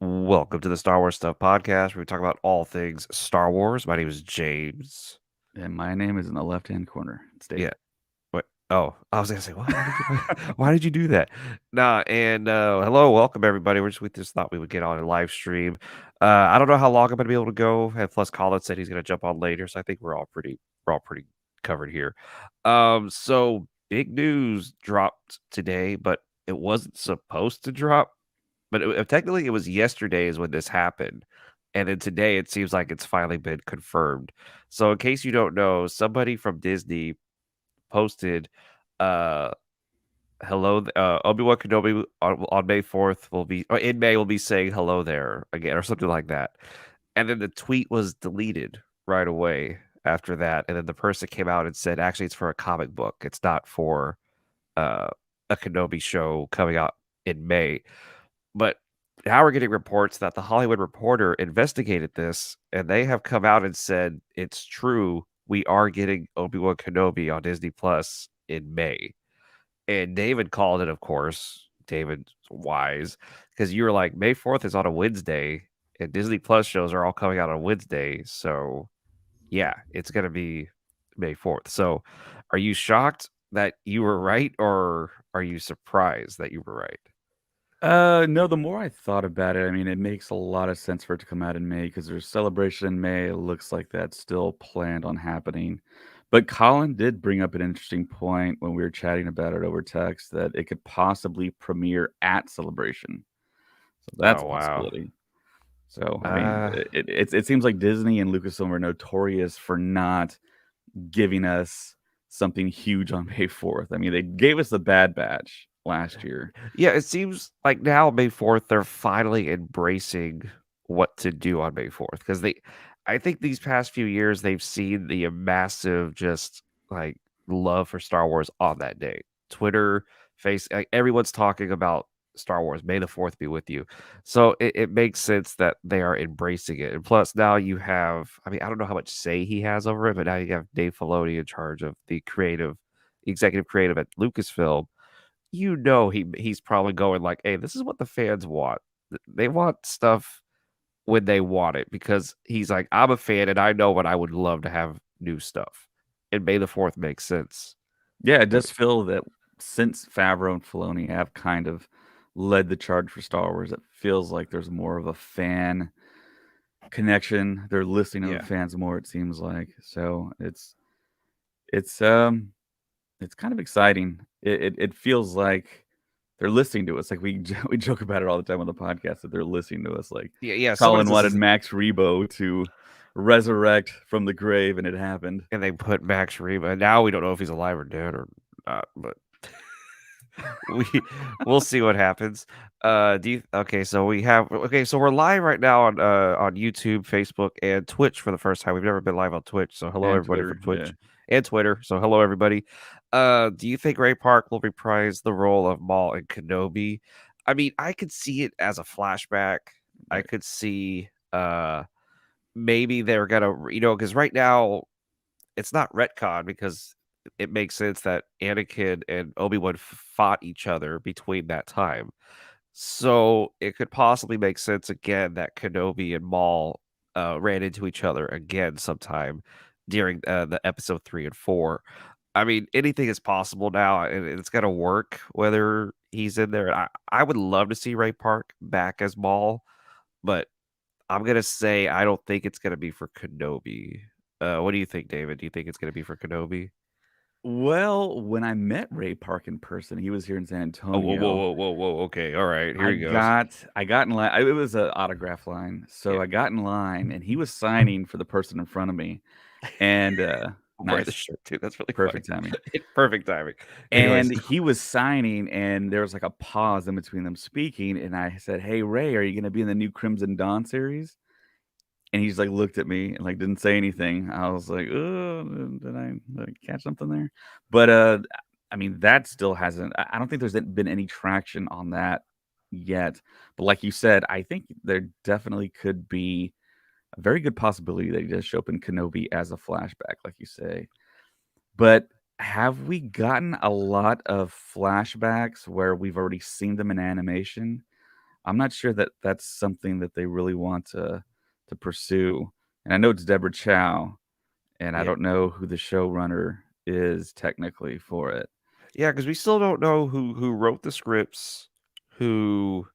Welcome to the Star Wars Stuff Podcast, where we talk about all things Star Wars. My name is James. And my name is in the left-hand corner. It's Yeah. David. What? Oh, I was gonna say, why did you, why did you do that? Nah, and hello, welcome everybody. We just thought we would get on a live stream. I don't know how long I'm gonna be able to go. And plus, Colin said he's gonna jump on later, so I think we're all pretty covered here. So big news dropped today, but it wasn't supposed to drop. But technically, it was yesterday is when this happened, and then today it seems like it's finally been confirmed. So, in case you don't know, somebody from Disney posted, uh, "Hello, Obi-Wan Kenobi on May 4th will be, or in May will be saying hello there again," or something like that. And then the tweet was deleted right away after that, and then the person came out and said, "Actually, it's for a comic book. It's not for uh, a Kenobi show coming out in May." But now we're getting reports that the Hollywood Reporter investigated this, and they have come out and said it's true. We are getting Obi-Wan Kenobi on Disney Plus in May. And David called it, of course. David's wise, because you were like, May 4th is on a Wednesday, and Disney Plus shows are all coming out on Wednesday. So, yeah, it's going to be May 4th. So, are you shocked that you were right, or are you surprised that you were right? No, the more I thought about it, I mean, it makes a lot of sense for it to come out in May because there's celebration in May. It looks like that's still planned on happening. But Colin did bring up an interesting point when we were chatting about it over text that it could possibly premiere at Celebration. So that's Oh, a wow. possibility. So, I mean, Uh, it seems like Disney and Lucasfilm are notorious for not giving us something huge on May 4th. I mean, they gave us the Bad Batch last year. Yeah, it seems like now May 4th, they're finally embracing what to do on May 4th because I think these past few years, they've seen the massive just like love for Star Wars on that day. Twitter, like everyone's talking about Star Wars. May the 4th be with you. So it makes sense that they are embracing it. And plus, now you have, I mean, I don't know how much say he has over it, but now you have Dave Filoni in charge of the executive creative at Lucasfilm. He's probably going like, "Hey, this is what the fans want. They want stuff when they want it," because he's like, "I'm a fan and I know what I would love to have new stuff." And May the 4th makes sense. Yeah, it I does feel that since Favreau and Filoni have kind of led the charge for Star Wars, it feels like there's more of a fan connection. They're listening to the Yeah. fans more, it seems like. So it's it's kind of exciting. It feels like they're listening to us. Like we joke about it all the time on the podcast that they're listening to us. Like Yeah, someone Colin is this wanted is Max Rebo to resurrect from the grave, and it happened. and they put Max Reba. Now we don't know if he's alive or dead or not, but we we'll see what happens. Do you okay? So we're live right now on YouTube, Facebook, and Twitch for the first time. We've never been live on Twitch, so hello And everybody from Twitter, yeah. Twitch and Twitter. So hello everybody. Do you think Ray Park will reprise the role of Maul and Kenobi? I mean, I could see it as a flashback. I Right. could see maybe they're gonna because right now it's not retcon because it makes sense that Anakin and Obi-Wan fought each other between that time. So it could possibly make sense again that Kenobi and Maul ran into each other again sometime during the episode 3 and 4. I mean, anything is possible now, and it's gonna work whether he's in there. I would love to see Ray Park back as Maul, but I'm gonna say I don't think it's gonna be for Kenobi. What do you think, David? Do you think it's gonna be for Kenobi? Well, when I met Ray Park in person, he was here in San Oh, whoa, whoa, Antonio. whoa, whoa, whoa. Okay, all right, here I he goes. got I got in line. It was an autograph line, Yeah, so I got in line, and he was signing for the person in front of me. And I'm wearing the nice, shirt too. That's really funny. perfect timing. Perfect timing. Anyways, And he was signing, and there was like a pause in between them speaking. And I said, "Hey Ray, are you going to be in the new Crimson Dawn series?" And he just like looked at me and like didn't say anything. I was like, "Oh, did I catch something there?" But I mean, that still hasn't. I don't think there's been any traction on that yet. But like you said, I think there definitely could be a very good possibility that he does show up in Kenobi as a flashback, like you say. But have we gotten a lot of flashbacks where we've already seen them in animation? I'm not sure that that's something that they really want to pursue. And I know it's Deborah Chow, and I Yeah. don't know who the showrunner is technically for it. Yeah, because we still don't know who wrote the scripts, who,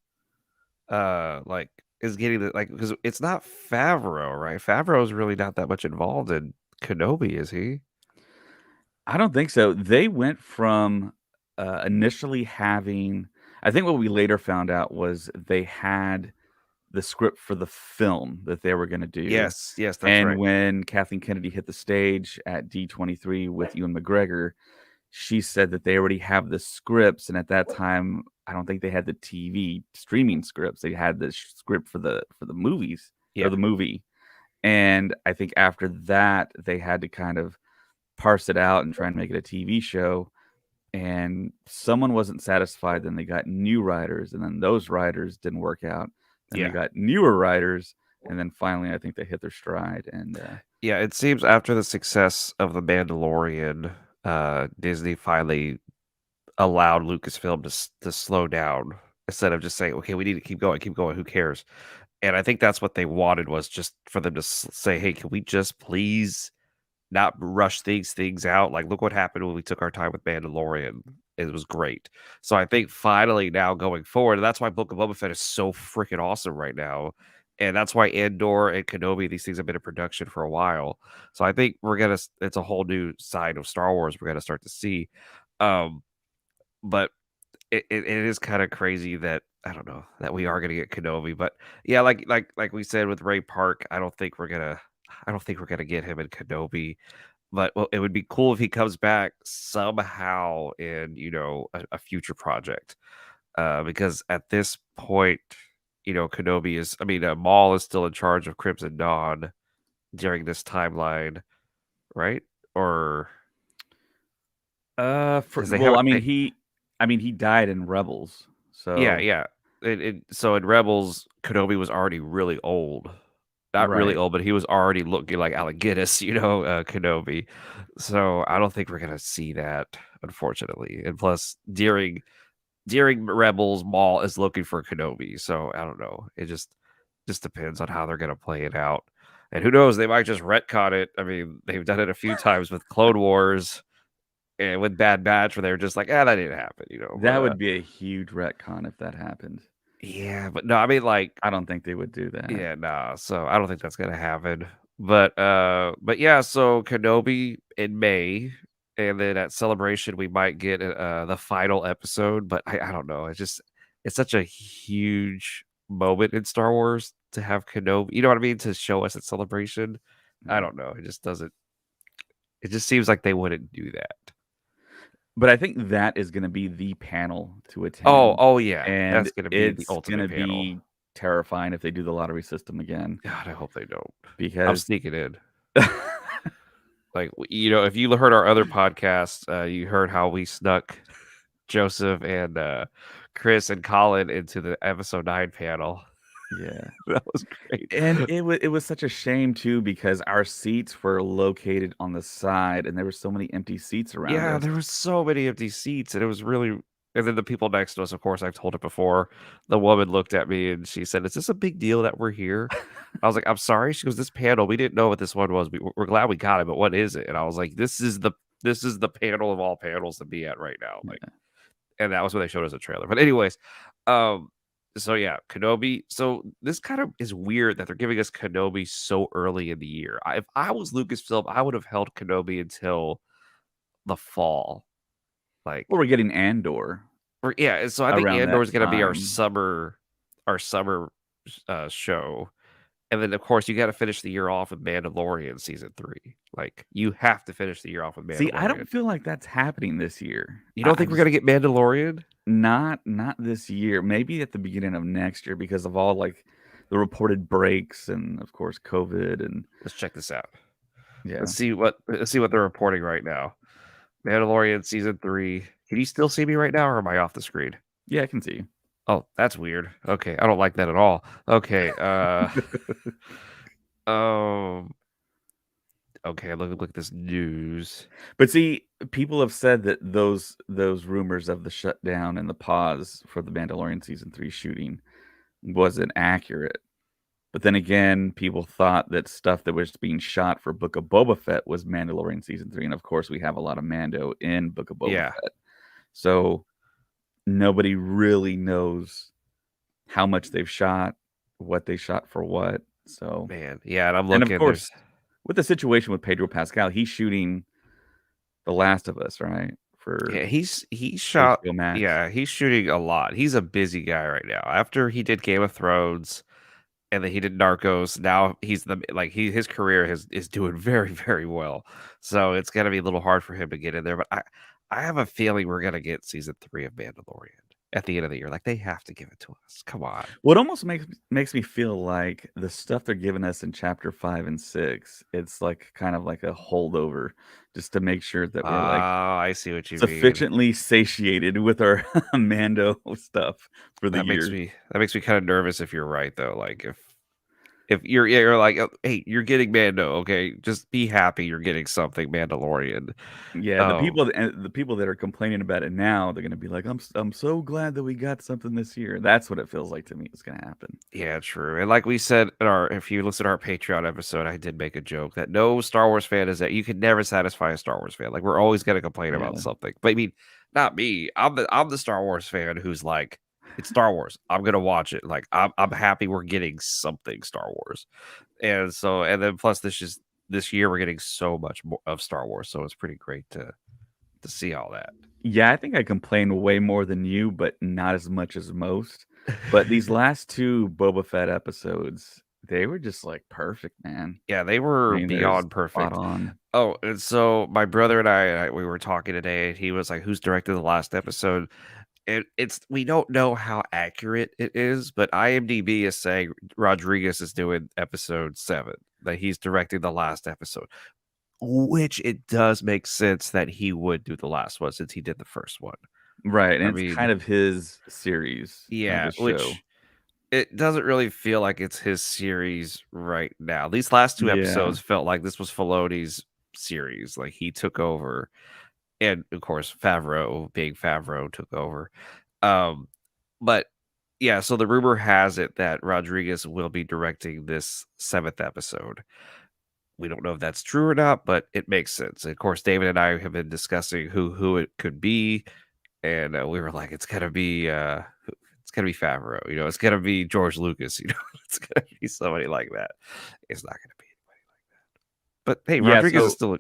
like, is getting the like, because it's not Favreau, right? Favreau's really not that much involved in Kenobi, is he? I don't think so. They went from initially having, I think what we later found out was they had the script for the film that they were going to do. Yes, yes, that's And right. when Kathleen Kennedy hit the stage at D23 with Ewan McGregor, she said that they already have the scripts. And at that time, I don't think they had the TV streaming scripts. They had the script for the movies or Yeah, the movie. And I think after that, they had to kind of parse it out and try and make it a TV show. And someone wasn't satisfied. Then they got new writers, and then those writers didn't work out. Then they yeah. got newer writers, and then finally, I think they hit their stride. And Yeah, it seems after the success of The Mandalorian, Disney finally allowed Lucasfilm to slow down instead of just saying, "Okay, we need to keep going, who cares?" And I think that's what they wanted was just for them to say, "Hey, can we just please not rush things out? Like, look what happened when we took our time with Mandalorian. It was great." So I think finally now going forward, and that's why Book of Boba Fett is so freaking awesome right now. And that's why Andor and Kenobi, these things have been in production for a while. So I think it's a whole new side of Star Wars we're gonna start to see. Um, but it is kind of crazy that I don't know that we are gonna get Kenobi, but yeah, like we said with Ray Park, I don't think we're gonna get him in Kenobi. But well, it would be cool if he comes back somehow in a future project, because at this point, Kenobi is. I mean, Maul is still in charge of Crimson Dawn during this timeline, right? Or because they well, haven't. I mean, he died in Rebels, Yeah, so yeah. So in Rebels, Kenobi was already really old. Not really right. old, but he was already looking like Alec Guinness, Kenobi. So I don't think we're gonna see that, unfortunately. And plus, during Rebels, Maul is looking for Kenobi. So I don't know. It just depends on how they're gonna play it out. And who knows? They might just retcon it. I mean, they've done it a few times with Clone Wars and with Bad Batch, where they were just like, "Ah, that didn't happen." But That would be a huge retcon if that happened. yeah, but no, I mean, like, I don't think they would do that. yeah, nah. So I don't think that's gonna happen. But yeah. So Kenobi in May, and then at Celebration we might get the final episode. But I don't know. It's such a huge moment in Star Wars to have Kenobi. You know what I mean? To show us at Celebration. I Yeah. don't know. It just doesn't. It just seems like they wouldn't do that. But I think that is gonna be the panel to Oh, attend, oh yeah, and that's gonna be the it's ultimate gonna panel. be terrifying if they do the lottery system again God, I hope they don't. I'm because sneaking in. Like, if you heard our other podcast, you heard how we snuck Joseph and Chris and Colin into the episode 9 panel. yeah. That was great. And it was such a shame too because our seats were located on the side, and there were so many empty seats around Yeah, us. there were so many empty seats, and it was really. And then the people next to us, of course, I've told it before. The woman looked at me and she said, "Is this a big deal that we're here?" I was like, "I'm sorry." She goes, "This panel, we didn't know what this one was. We're glad we got it, but what is it?" And I was like, "This is the panel of all panels to be at right now." Like, Yeah. and that was when they showed us a trailer. But anyways, um, so yeah, Kenobi. So this kind of is weird that they're giving us Kenobi so early in the year. If I was Lucasfilm, I would have held Kenobi until the fall. Well, Like, we're getting Andor yeah. So I think around Andor that is going to be time. our summer show, and then of course you got to finish the year off with Mandalorian season 3. Like, you have to finish the year off with See, I Mandalorian. don't feel like that's happening this year. You I don't I think we're just gonna get Mandalorian? not this year, maybe at the beginning of next year because of all, like, the reported breaks and, of course, COVID and Let's check this out. yeah. Let's see what they're reporting right now. Mandalorian season 3. Can you still see me right now, or am I off the screen? Yeah, I can see. Oh, that's weird. Okay, I don't like that at all. Okay, um, okay, look at this news. But see, people have said that those rumors of the shutdown and the pause for the Mandalorian season 3 shooting wasn't accurate. But then again, people thought that stuff that was being shot for Book of Boba Fett was Mandalorian season 3, and of course, we have a lot of Mando in Book of Boba Yeah, Fett. So nobody really knows how much they've shot, what they shot for what. So, man. Yeah, and I'm and of looking. course, There's with the situation with Pedro Pascal, he's shooting The Last of Us, right? For yeah, he's shot. HBO Max. Yeah, he's shooting a lot. He's a busy guy right now. After he did Game of Thrones, and then he did Narcos. Now he's the like his career is doing very, very well. So it's gonna be a little hard for him to get in there. But I have a feeling we're gonna get season 3 of Mandalorian at the end of the year. Like they have to give it to us. Come on. What almost makes me feel like the stuff they're giving us in chapter 5 and 6, it's like kind of like a holdover just to make sure that Oh, we're like I see what you mean. sufficiently satiated with our Mando stuff for the year. That makes me kind of nervous if you're right though. Like if you're yeah, you're like, "Oh, hey, you're getting Mando, okay? Just be happy you're getting something Mandalorian." Yeah, Oh, the people that are complaining about it now, they're gonna be like, I'm so glad that we got something this year." That's what it feels like to me is gonna happen. yeah, true. And like we said in our if you listen to our Patreon episode, I did make a joke that no Star Wars fan is that you can never satisfy a Star Wars fan. Like we're always gonna complain about Yeah. something. But I mean, not me. I'm the Star Wars fan who's like, it's Star Wars. I'm gonna watch it. Like I'm happy we're getting something Star Wars. And so and then plus this year we're getting so much more of Star Wars. So it's pretty great to see all that. Yeah, I think I complain way more than you, but not as much as most. But these last 2 Boba Fett episodes, they were just, like, perfect, man. Yeah, they I were mean, they're beyond spot perfect. on. Oh, and so my brother and we were talking today, and he was like, "Who's directed the last episode?" And it's we don't know how accurate it is, but IMDb is saying Rodriguez is doing episode 7, that he's directing the last episode, which it does make sense that he would do the last one since he did the first one. Right, and I it's mean, kind of his series of yeah, the show. which it doesn't really feel like it's his series right now. These last 2 Yeah. episodes felt like this was Filoni's series, like, he took over, and, of course, Favreau, being Favreau, took over. Um, but, yeah, so the rumor has it that Rodriguez will be directing this 7th episode. We don't know if that's true or not, but it makes sense. Of course, David and I have been discussing who it could be, and, we were like, it's gonna be Favreau, you know, it's gonna be George Lucas, you know, it's gonna be somebody like that. It's not gonna be anybody like that. But hey, Yeah, Rodriguez is so still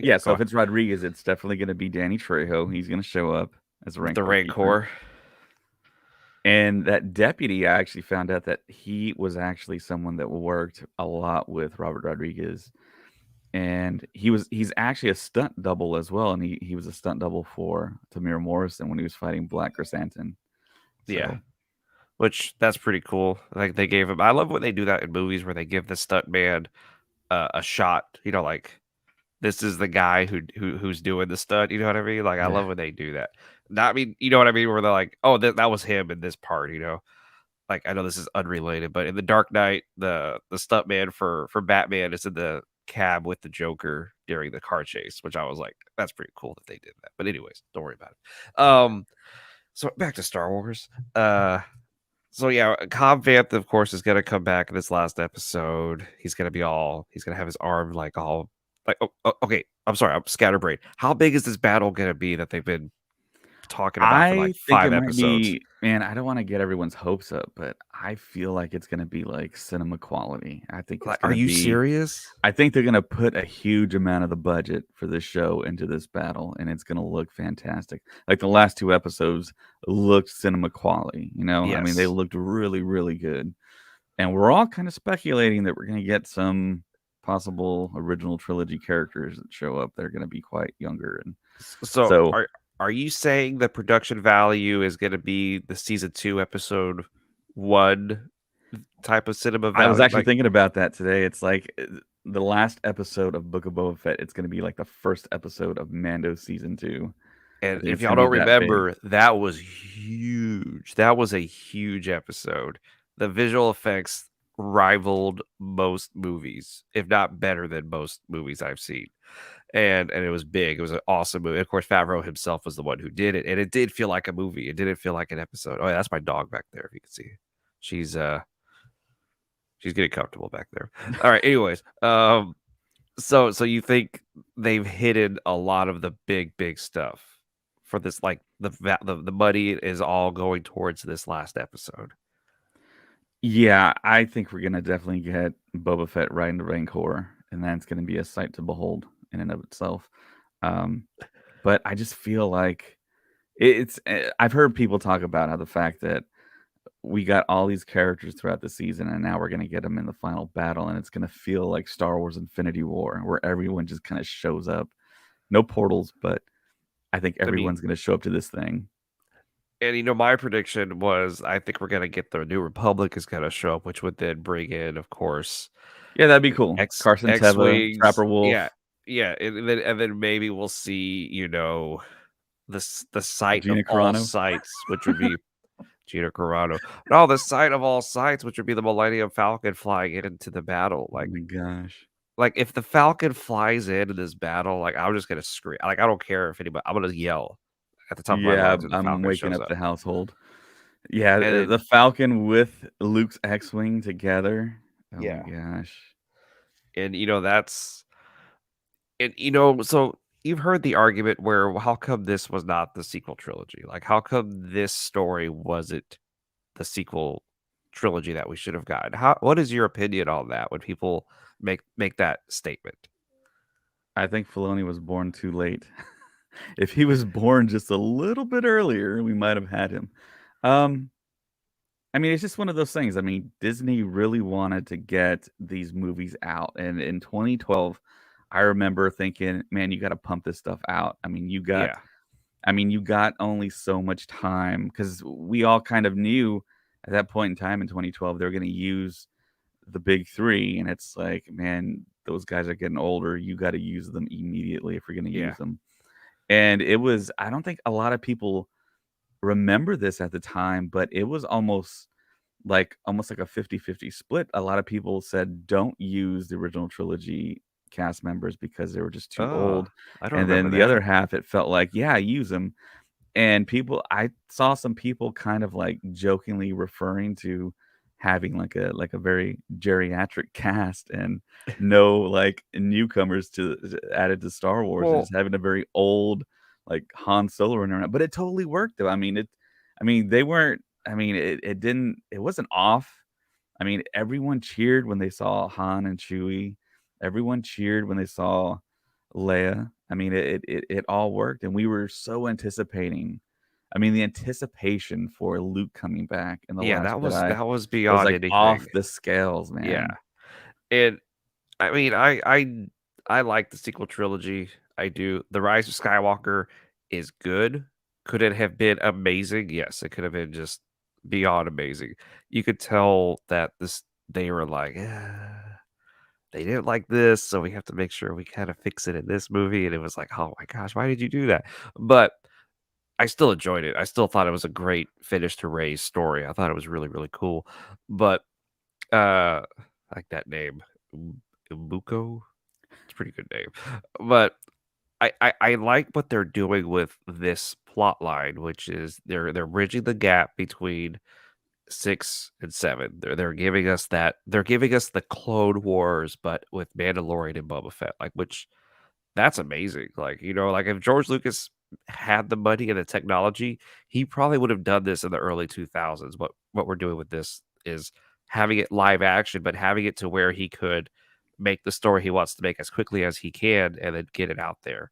yeah, yeah, go so if on. it's Rodriguez, it's definitely gonna be Danny Trejo. He's gonna show up as a The Rancor keeper. Rancor. And that deputy, I actually found out that he was actually someone that worked a lot with Robert Rodriguez. And he's actually a stunt double as well, and he was a stunt double for Tamir Morrison when he was fighting Black Chrysanthemum. Yeah, So, which that's pretty cool. Like they gave him I love when they do that in movies where they give the stunt man, a shot, you know, like, this is the guy who's doing the stunt, you know what I mean? Like, I yeah. love when they do that. Not I mean, you know what I mean? Where they're like, "Oh, that was him in this part," you know? Like, I know this is unrelated, but in The Dark Knight, the stuntman for Batman is in the cab with the Joker during the car chase, which I was like, "That's pretty cool that they did that." But anyways, don't worry about it. So back to Star Wars. So yeah, Cobb Vanth, of course, is gonna come back in this last episode. He's gonna have his arm like all like okay. I'm sorry, I'm scatterbrained. How big is this battle gonna be that they've been talking about for like I think it 5 might episodes? be, man, I don't wanna get everyone's hopes up, but I feel like it's gonna be like cinema quality. I think it's Like, are gonna you be serious? I think they're gonna put a huge amount of the budget for this show into this battle, and it's gonna look fantastic. Like, the last 2 episodes looked cinema quality, you know? I mean, they Yes. looked really, really good, and we're all kinda speculating that we're gonna get some possible original trilogy characters that show up. They're gonna be quite younger, and So so are you saying the production value is gonna be the season 2 episode 1 type of cinema I was value? actually Like, thinking about that today. It's like, the last episode of Book of Boba Fett, it's gonna be like the first episode of Mando season 2. I and think if it's y'all gonna be don't that big. remember, that was huge. That was a huge episode. The visual effects rivaled most movies, if not better than most movies I've seen. And it was big. It was an awesome movie. Of course, Favreau himself was the one who did it, and it did feel like a movie. It didn't feel like an episode. Oh, yeah, that's my dog back there, if you can see. She's she's getting comfortable back there. All right. Anyways, so you think they've hidden a lot of the big stuff for this? Like the money is all going towards this last episode. Yeah, I think we're gonna definitely get Boba Fett riding the Rancor, and that's gonna be a sight to behold in and of itself. Um, but I just feel like I've heard people talk about how the fact that we got all these characters throughout the season, and now we're gonna get them in the final battle, and it's gonna feel like Star Wars Infinity War, where everyone just kind of shows up. No portals, but I think I mean, everyone's gonna show up to this thing. and my prediction was I think we're gonna get the New Republic is gonna show up, which would then bring in, of course, Yeah, that'd be cool. Carson X Teva, wings. Trapper Yeah, Wolf, yeah, and then maybe we'll see the site of Gina all Carano. sites, which would be Gina Carano. No, the site of all sites, which would be the Millennium Falcon flying into the battle. Oh my gosh. Like if the Falcon flies into this battle, like I'm just gonna scream. Like I don't care if anybody. I'm gonna yell at the top of my Yeah, lungs when the I'm Falcon waking shows up up. the household. Yeah, And then the Falcon with Luke's X-Wing together. Oh my yeah, gosh. and that's and so you've heard the argument where well, how come this was not the sequel trilogy? Like how come this story wasn't the sequel trilogy that we should have gotten? What is your opinion on that when people make that statement? I think Filoni was born too late. If he was born just a little bit earlier, we might have had him. Um, I mean, it's just one of those things. I mean, Disney really wanted to get these movies out, and in 2012, I remember thinking, "Man, you gotta pump this stuff out." Yeah, You got only so much time because we all kind of knew at that point in time in 2012 they were going to use the big three, and it's like, man, those guys are getting older. You got to use them immediately if you're going to yeah. use them. And it was, I don't think a lot of people remember this at the time, but it was almost like a 50-50 split. A lot of people said don't use the original trilogy cast members because they were just too Oh, old. I don't And then remember the other that. half, it felt like, yeah, use them. And I saw some people kind of like jokingly referring to having like a very geriatric cast and no like newcomers added to Star Wars and Well, just having a very old like Han Solo running around. But it totally worked though. I mean they weren't it wasn't off. I mean, everyone cheered when they saw Han and Chewie. Everyone cheered when they saw Leia. I mean, it all worked, and we were so anticipating. I mean, the anticipation for Luke coming back in The yeah, Last Jedi that was was, beyond like, off anything. the scales, Yeah, man. and I mean, I like the sequel trilogy. I do. The Rise of Skywalker is good. Could it have been amazing? Yes, it could have been just beyond amazing. You could tell that this they were like, they didn't like this, so we have to make sure we kind of fix it in this movie. And it was like, oh my gosh, why did you do that? But I still enjoyed it. I still thought it was a great finish to Ray's story. I thought it was really, really cool. But I like that name. Umbuko. It's a pretty good name. But I like what they're doing with this plot line, which is they're bridging the gap between 6 and 7. They're giving us the Clone Wars, but with Mandalorian and Boba Fett, like which that's amazing. Like, like if George Lucas had the money and the technology, he probably would have done this in the early 2000s. What we're doing with this is having it live action, but having it to where he could make the story he wants to make as quickly as he can and then get it out there.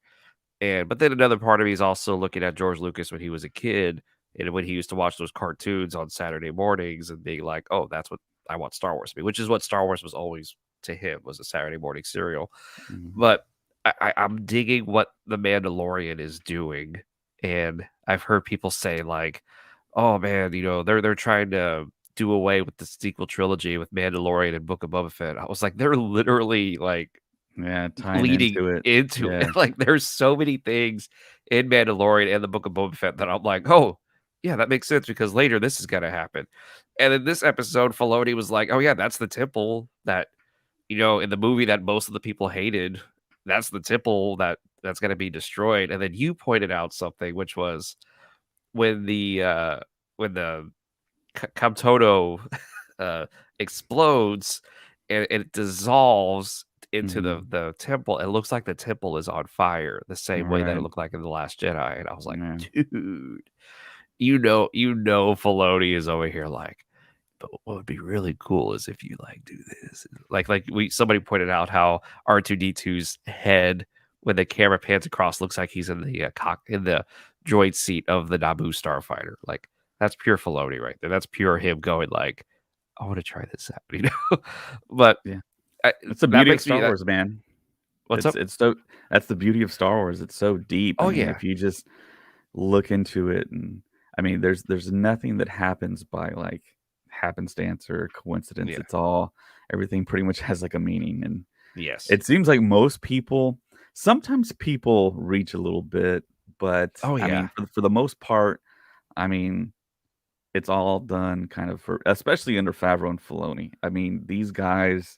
And but then another part of me is also looking at George Lucas when he was a kid and when he used to watch those cartoons on Saturday mornings and being like, "Oh, that's what I want Star Wars to be," which is what Star Wars was always to him was a Saturday morning serial. Mhm. But I'm digging what the Mandalorian is doing, and I've heard people say like, "Oh man, they're trying to do away with the sequel trilogy with Mandalorian and Book of Boba Fett." I was like, they're literally like Yeah, tying bleeding into it. into it. Yeah. Like, there's so many things in Mandalorian and the Book of Boba Fett that I'm like, "Oh, yeah, that makes sense because later this is gonna happen." And in this episode, Filoni was like, "Oh, yeah, that's the temple that, in the movie that most of the people hated. That's the temple that's gonna be destroyed." And then you pointed out something, which was when the Kamtodo uh, explodes and it dissolves into Mhm. the temple. It looks like the temple is on fire, the same way that it Right. looked like in The Last Jedi. And I was like, Yeah. dude, Filoni is over here like, but what would be really cool is if you like do this. Like we somebody pointed out how R2D2's head when the camera pans across looks like he's in the in the droid seat of the Naboo starfighter. Like that's pure Filoni right there. That's pure him going like, I want to try this out, you know. But Yeah. I, That's the that beauty of makes me. Star Wars, man. What's up? It's so that's the beauty of Star Wars. It's so deep. I Oh mean, yeah, if you just look into it, and I mean, there's nothing that happens by like happenstance or coincidence. yeah, It's all everything pretty much has like a meaning, and yes, it seems like most people sometimes people reach a little bit, but oh I yeah, mean, for the most part, I mean, it's all done kind of for especially under Favreau and Filoni. I mean, these guys,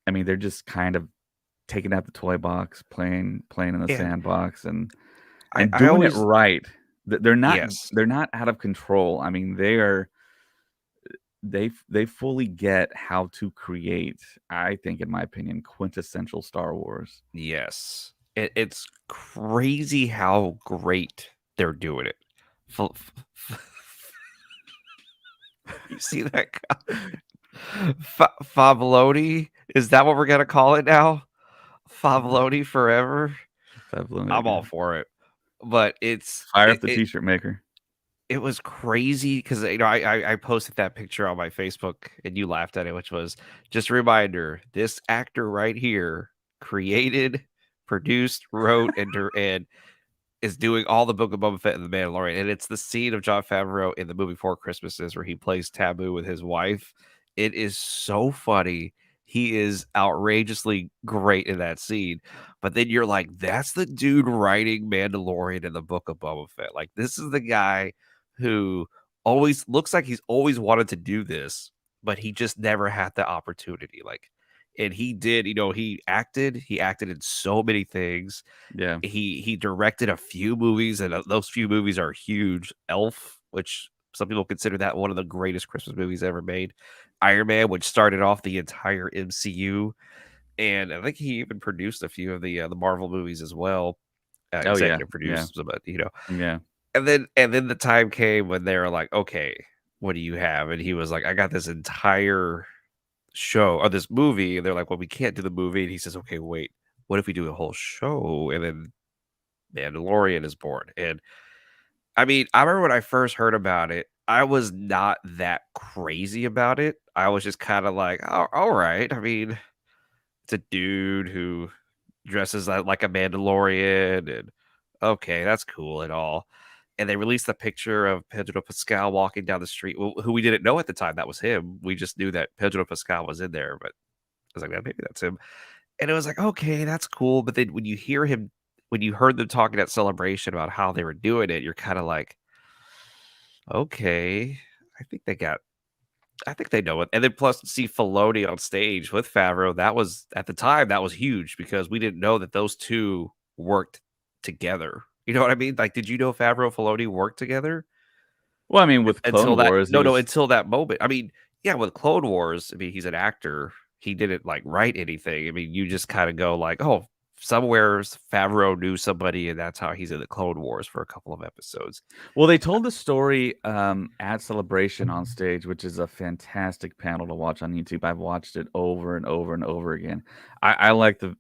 I mean, they're just kind of taking out the toy box, playing in the and sandbox, I and I doing it always right. They're not yes. they're not out of control. I mean, they fully get how to create, I think, in my opinion, quintessential Star Wars. Yes. It's crazy how great they're doing it. You see that Favoloni? Is that what we're gonna call it now? Favoloni forever? Favreau, I'm yeah. all for it. But Fire up the t-shirt maker. it was crazy because I posted that picture on my Facebook and you laughed at it, which was just a reminder: this actor right here created, produced, wrote, and is doing all the Book of Boba Fett and the Mandalorian, and it's the scene of Jon Favreau in the movie Four Christmases where he plays Taboo with his wife. It is so funny. He is outrageously great in that scene. But then you're like, that's the dude writing Mandalorian in the Book of Boba Fett. Like, this is the guy who always looks like he's always wanted to do this, but he just never had the opportunity. Like, and he did, he acted in so many things. Yeah. He directed a few movies, and those few movies are huge. Elf, which some people consider that one of the greatest Christmas movies ever made. Iron Man, which started off the entire MCU, and I think he even produced a few of the Marvel movies as well. Oh, yeah. Executive Yeah. produced, but Yeah. and then the time came when they were like, okay, what do you have? And he was like, I got this entire show or this movie, and they're like, well, we can't do the movie, and he says, okay, wait, what if we do a whole show? And then Mandalorian is born. And I mean, I remember when I first heard about it, I was not that crazy about it. I was just kind of like, oh, all right. I mean, it's a dude who dresses like a Mandalorian, and okay, that's cool and all. And they released the picture of Pedro Pascal walking down the street, who we didn't know at the time that was him. We just knew that Pedro Pascal was in there, but I was like, yeah, maybe that's him. And it was like, okay, that's cool. But then when you heard them talking at Celebration about how they were doing it, you're kind of like, okay, I think they got, I think they know it. And then plus to see Filoni on stage with Favreau, that was at the time that was huge because we didn't know that those two worked together. You know what I mean? Like, did you know Favreau and Filoni worked together Well, I mean, with until Clone that? Wars, he No, was until that moment. I mean, yeah, with Clone Wars, I mean, he's an actor. He didn't like write anything. I mean, you just kind of go like, oh, somewhere Favreau knew somebody, and that's how he's in the Clone Wars for a couple of episodes. well, they told the story, at Celebration on stage, which is a fantastic panel to watch on YouTube. I've watched it over and over and over again. I like the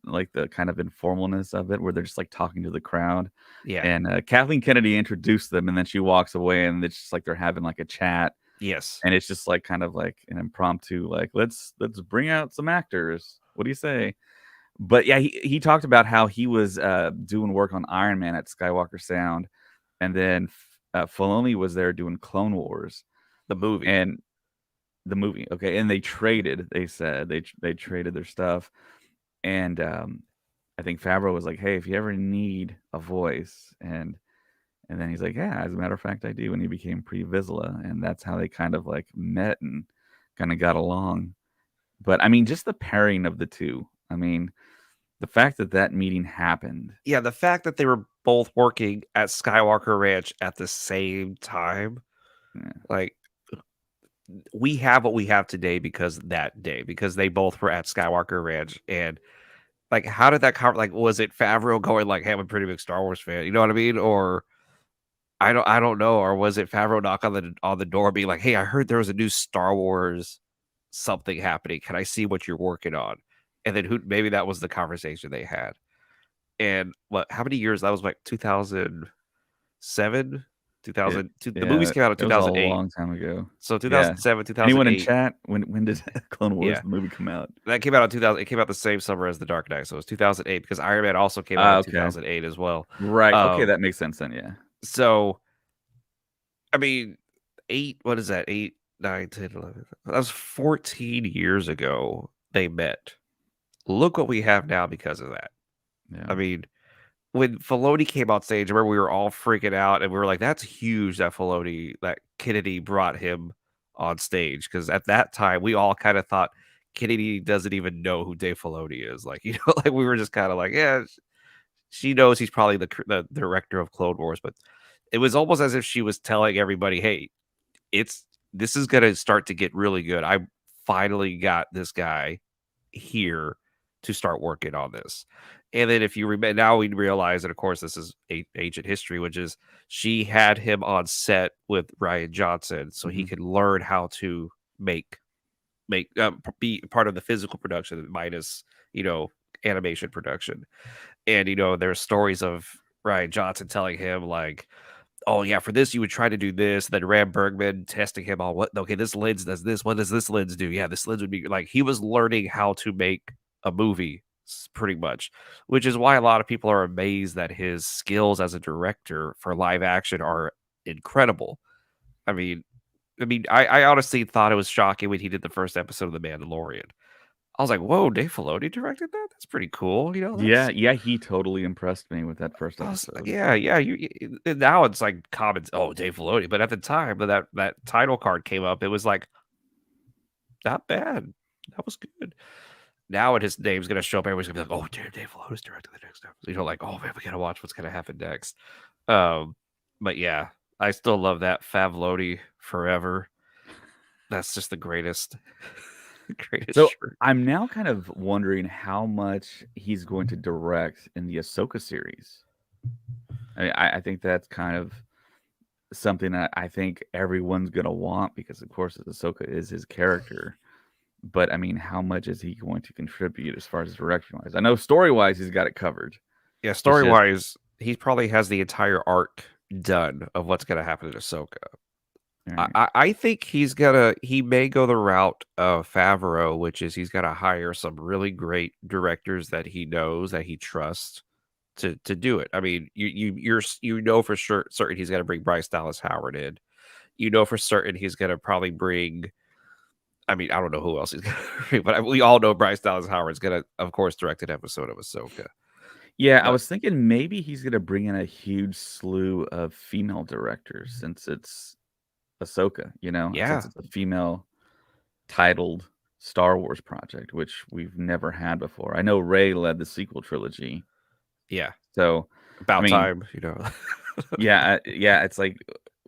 kind of informalness of it, where they're just, like, talking to the crowd, Yeah. and, Kathleen Kennedy introduced them, and then she walks away, and it's just like they're having, like, a chat, Yes. and it's just, like, kind of like an impromptu, like, "Let's bring out some actors. What do you say?" But, yeah, he talked about how he was, doing work on Iron Man at Skywalker Sound, and then Filoni was there doing Clone Wars The movie. and the movie. Okay, and they traded. They said they traded their stuff, and I think Favreau was like, "Hey, if you ever need a voice," and then he's like, "Yeah, as a matter of fact, I do." And he became Pre Vizsla, and that's how they kind of like met and kind of got along. But I mean, just the pairing of the two. I mean, the fact that that meeting happened. Yeah, the fact that they were both working at Skywalker Ranch at the same time, Yeah. like we have what we have today because that day, because they both were at Skywalker Ranch. And like, how did that like, was it Favreau going like, hey, I'm a pretty big Star Wars fan, you know what I mean? Or I don't know, or was it Favreau knock on the door being like, hey, I heard there was a new Star Wars something happening, can I see what you're working on? And then who, maybe that was the conversation they had. And what, how many years, that was like 2007, It 2002, the movies yeah, came out in it was a 2008. long time ago. So Yeah. 2007, Anyone in 2008. chat? When did Clone Wars Yeah. the movie come out? That came out in 2000. It came out the same summer as The Dark Knight. So it was 2008 because Iron Man also came out in Okay. 2008 as well. Right. Okay, Um, that makes sense then, yeah. so I mean, 8, what is that? 8, 9, 10, 11. That was 14 years ago they met. Look what we have now because of that. Yeah. I mean, when Filoni came on stage, I remember we were all freaking out and we were like, that's huge that Filoni, that Kennedy brought him on stage. Because at that time, we all kind of thought Kennedy doesn't even know who Dave Filoni is. Like, like we were just kind of like, yeah, she knows he's probably the director of Clone Wars. But it was almost as if she was telling everybody, hey, it's this is gonna start to get really good. I finally got this guy here to start working on this. And then if you remember, now we realize that of course this is ancient history, which is she had him on set with Ryan Johnson so he Mhm. could learn how to be part of the physical production minus you know animation production. And there's stories of Ryan Johnson telling him like, oh yeah, for this you would try to do this. Then Ram Bergman testing him on what, okay, this lens does this. What does this lens do? Yeah, this lens would be like, he was learning how to make a movie pretty much, which is why a lot of people are amazed that his skills as a director for live action are incredible. I mean, I honestly thought it was shocking when he did the first episode of The Mandalorian. I was like, whoa, Dave Filoni directed that? That's pretty cool. Yeah, yeah, he totally impressed me with that first I was like, episode. yeah, yeah. And now it's like comments. Oh, Dave Filoni. But at the time when that title card came up, it was like not bad. That was good. Now when his name's gonna show up, everybody's gonna be like, "Oh, dude, Dave Filoni's directing the next episode." Like, "Oh man, we gotta watch what's gonna happen next." Um, but yeah, I still love that Favloni forever. That's just the greatest, greatest So, shirt. I'm now kind of wondering how much he's going to direct in the Ahsoka series. I think that's kind of something that I think everyone's gonna want because, of course, Ahsoka is his character. But I mean, how much is he going to contribute as far as direction wise? I know story wise, he's got it covered. Yeah, It's story just wise, he probably has the entire arc done of what's gonna happen in Ahsoka. right. I think he may go the route of Favreau, which is he's gonna hire some really great directors that he knows, that he trusts to do it. I mean, you know for sure certain he's gonna bring Bryce Dallas Howard in. You know for certain he's gonna probably bring. I mean, I don't know who else he's gonna bring, but we all know Bryce Dallas Howard's gonna, of course, direct an episode of Ahsoka. Yeah, I But was thinking maybe he's gonna bring in a huge slew of female directors since it's Ahsoka, since yeah, it's a female titled Star Wars project, which we've never had before. I know Rey led the sequel trilogy, yeah, so I about mean, time. yeah, yeah, it's like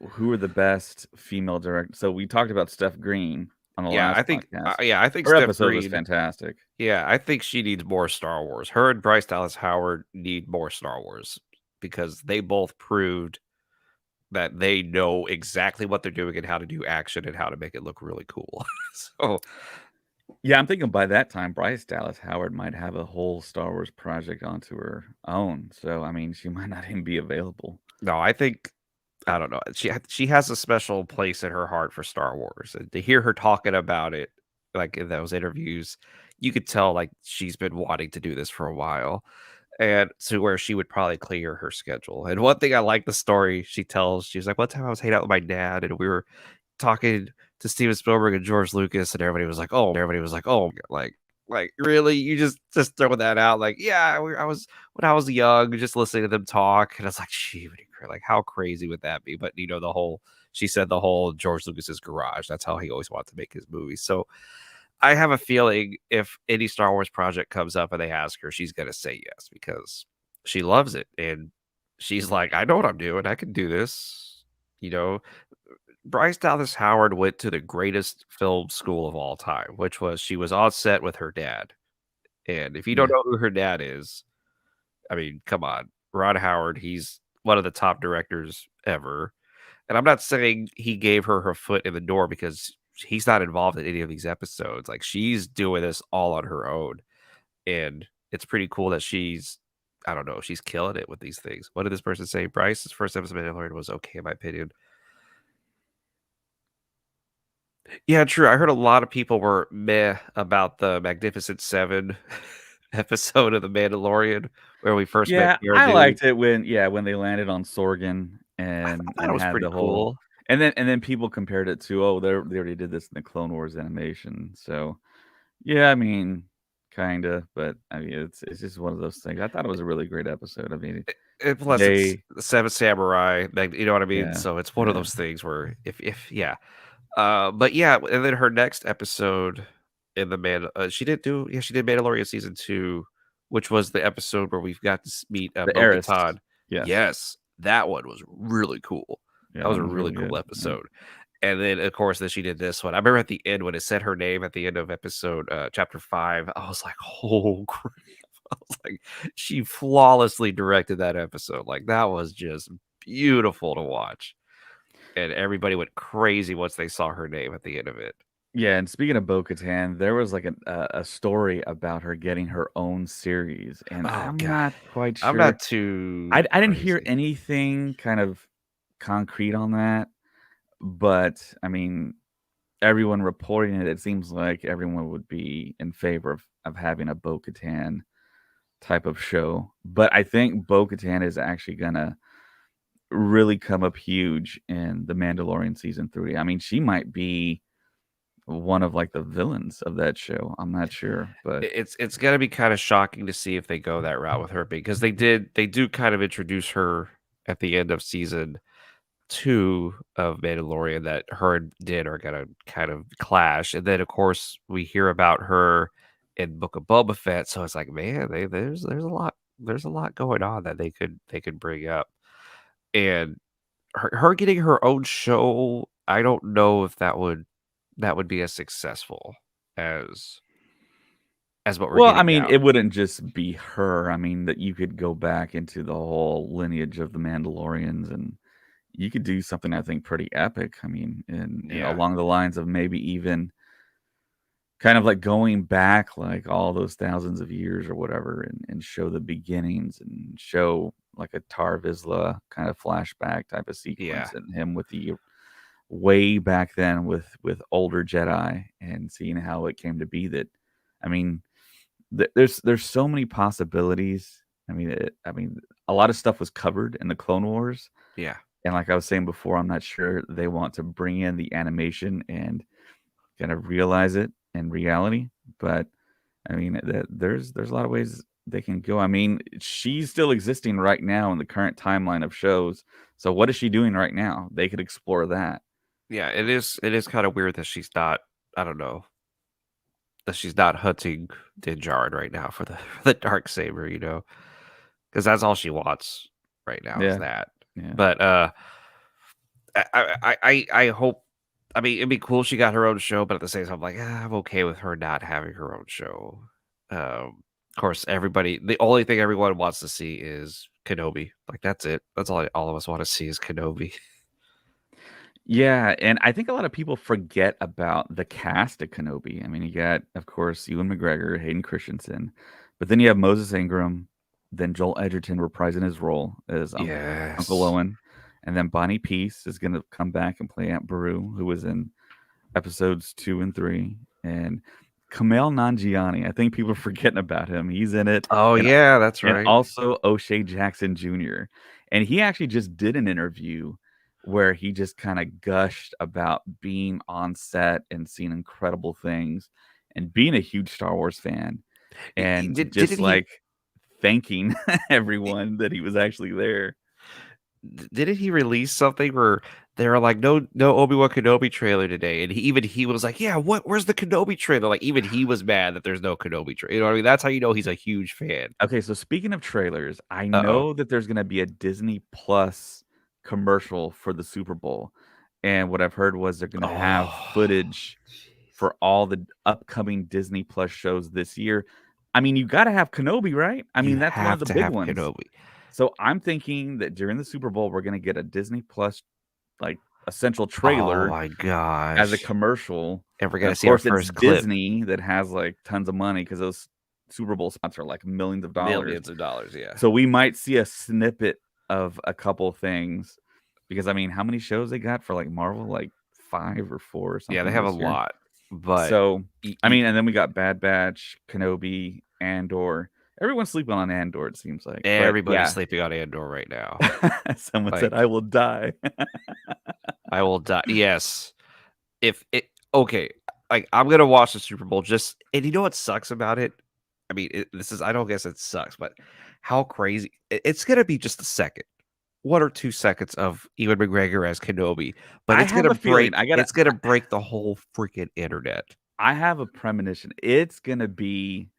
who are the best female directors? So we talked about Steph Green on the Yeah, last podcast. I think Her Steph episode was Green. fantastic. Yeah, I think she needs more Star Wars. Her and Bryce Dallas Howard need more Star Wars because they both proved that they know exactly what they're doing and how to do action and how to make it look really cool. So, Yeah, I'm thinking by that time, Bryce Dallas Howard might have a whole Star Wars project onto her own. So, I mean, she might not even be available. no, I think I don't know. She has a special place in her heart for Star Wars. And to hear her talking about it like in those interviews, you could tell like she's been wanting to do this for a while. And to where she would probably clear her schedule. And one thing I like the story she tells, she's like, one time I was hanging out with my dad and we were talking to Steven Spielberg and George Lucas, and everybody was like, oh, like really, you just throwing that out, like, yeah, I was when I was young, just listening to them talk, and I was like, gee, like how crazy would that be? But she said the whole George Lucas's garage. That's how he always wanted to make his movies. So I have a feeling if any Star Wars project comes up and they ask her, she's gonna say yes because she loves it and she's like, I know what I'm doing. I can do this. You know, Bryce Dallas Howard went to the greatest film school of all time, which was she was on set with her dad. And if you don't Yeah. know who her dad is, I mean, come on. Ron Howard, he's one of the top directors ever. And I'm not saying he gave her her foot in the door because he's not involved in any of these episodes. Like she's doing this all on her own. And it's pretty cool that I don't know, she's killing it with these things. What did this person say? Bryce's first episode of Mandalorian was okay, in my opinion. Yeah, true. I heard a lot of people were meh about the Magnificent Seven episode of The Mandalorian where we first met Yeah, Cara I Dune. liked it when they landed on Sorgan I thought and it was had pretty the whole cool. and then people compared it to, "Oh, they already did this in the Clone Wars animation." So, yeah, I mean, kinda, but, I mean, it's just one of those things. I thought it was a really great episode. I mean, And plus, it's they the Seven Samurai, like, you know what I mean? yeah, So it's one of yeah. those things where if yeah. But yeah, and then her next episode in the she did Mandalorian season 2, which was the episode where we've got to meet, The Heiress. Bo-Katan. Yes. Yes, that one was really cool. Yeah, That that was a one was really really cool good. Yeah. episode. And then, of course, then she did this one. I remember at the end when it said her name at the end of episode, chapter 5, I was like, "Oh, crap." I was like, she flawlessly directed that episode. Like, that was just beautiful to watch. And everybody went crazy once they saw her name at the end of it. Yeah, and speaking of Bo-Katan, there was, like, a story about her getting her own series, and Oh, I'm god. not quite I'm sure. not too I didn't hear crazy. anything kind of concrete on that, but, I mean, everyone reporting it, it seems like everyone would be in favor of having a Bo-Katan type of show, but I think Bo-Katan is actually gonna really come up huge in The Mandalorian season 3. I mean, she might be one of, like, the villains of that show. I'm not sure, but It's gonna be kinda shocking to see if they go that route with her because they do kind of introduce her at the end of season 2 of Mandalorian that her and Din are gonna kind of clash, and then, of course, we hear about her in Book of Boba Fett, so it's like, man, there's a lot going on that they could bring up, and her getting her own show, I don't know if that would be as successful as what we're well, I getting mean, now. it wouldn't just be her. I mean, that you could go back into the whole lineage of the Mandalorians, and you could do something I think pretty epic. I mean, and Yeah, along the lines of maybe even kind of like going back like all those thousands of years or whatever and show the beginnings and show like a Tar Vizsla kind of flashback type of yeah, sequence and him with the way back then with older Jedi and seeing how it came to be that I mean there's so many possibilities. I mean a lot of stuff was covered in the Clone Wars yeah. and like I was saying before, I'm not sure they want to bring in the animation and kind of realize it in reality. But I mean, there's a lot of ways they can go. I mean, she's still existing right now in the current timeline of shows. So what is she doing right now? They could explore that. Yeah, it is kinda weird that she's not I don't know, that she's not hunting Din Djarin right now for the for the dark saber, you know, because that's all she wants right now is Yeah, that. yeah. But, I hope I mean, it'd be cool she got her own show, but at the same time, I'm like, "Ah, I'm okay with her not having her own show." Of course, the only thing everyone wants to see is Kenobi. Like, that's it. That's all of us wanna see is Kenobi. Yeah, and I think a lot of people forget about the cast of Kenobi. I mean, you got, of course, Ewan McGregor, Hayden Christensen, but then you have Moses Ingram, then Joel Edgerton reprising his role as Uncle Yes. Owen, and then Bonnie Peace is going to come back and play Aunt Beru, who was in episodes 2 and 3, and Kumail Nanjiani. I think people are forgetting about him. He's in it, Oh, and yeah, that's right. also O'Shea Jackson Jr. And he actually just did an interview where he just kind of gushed about being on set and seeing incredible things and being a huge Star Wars fan and Didn't just he like thanking everyone that he was actually there. didn't he release something where they were like, no Obi-Wan Kenobi trailer today, and he was like, "Yeah, where's the Kenobi trailer?" Like, even he was mad that there's no Kenobi trailer, you know what I mean? That's how you know he's a huge fan. Okay, so speaking of trailers, I Uh-oh. know that there's going to be a Disney Plus commercial for the Super Bowl. and what I've heard was they're gonna have Oh, footage jeez. for all the upcoming Disney Plus shows this year. I mean, you gotta have Kenobi, right? I You mean, that's one of have the to big have ones. Kenobi. So I'm thinking that during the Super Bowl, we're gonna get a Disney Plus, like, essential Oh trailer my as a gosh. commercial, And we're and gonna of see our course, it's first clip. Disney that has, like, tons of money because those Super Bowl spots are, like, millions of dollars. Millions of dollars, yeah. So we might see a snippet of a couple things because, I mean, how many shows they got for, like, Marvel? Like, 5 or 4 or Yeah, they something have a this year. lot, but So, y I y mean, and then we got Bad Batch, Kenobi, Andor. Everyone's sleeping on Andor, it seems like, but everybody's yeah. sleeping on Andor right now. Someone said, Like, "I will die." I will die. Yes. If it okay, like, I'm gonna watch the Super Bowl just and you know what sucks about it? I mean, this is I don't guess it sucks, but how crazy it's gonna be just a second, 1 or 2 seconds of Ewan McGregor as Kenobi, but I have a feeling. it's gonna break the whole freaking internet. I have a premonition. It's gonna be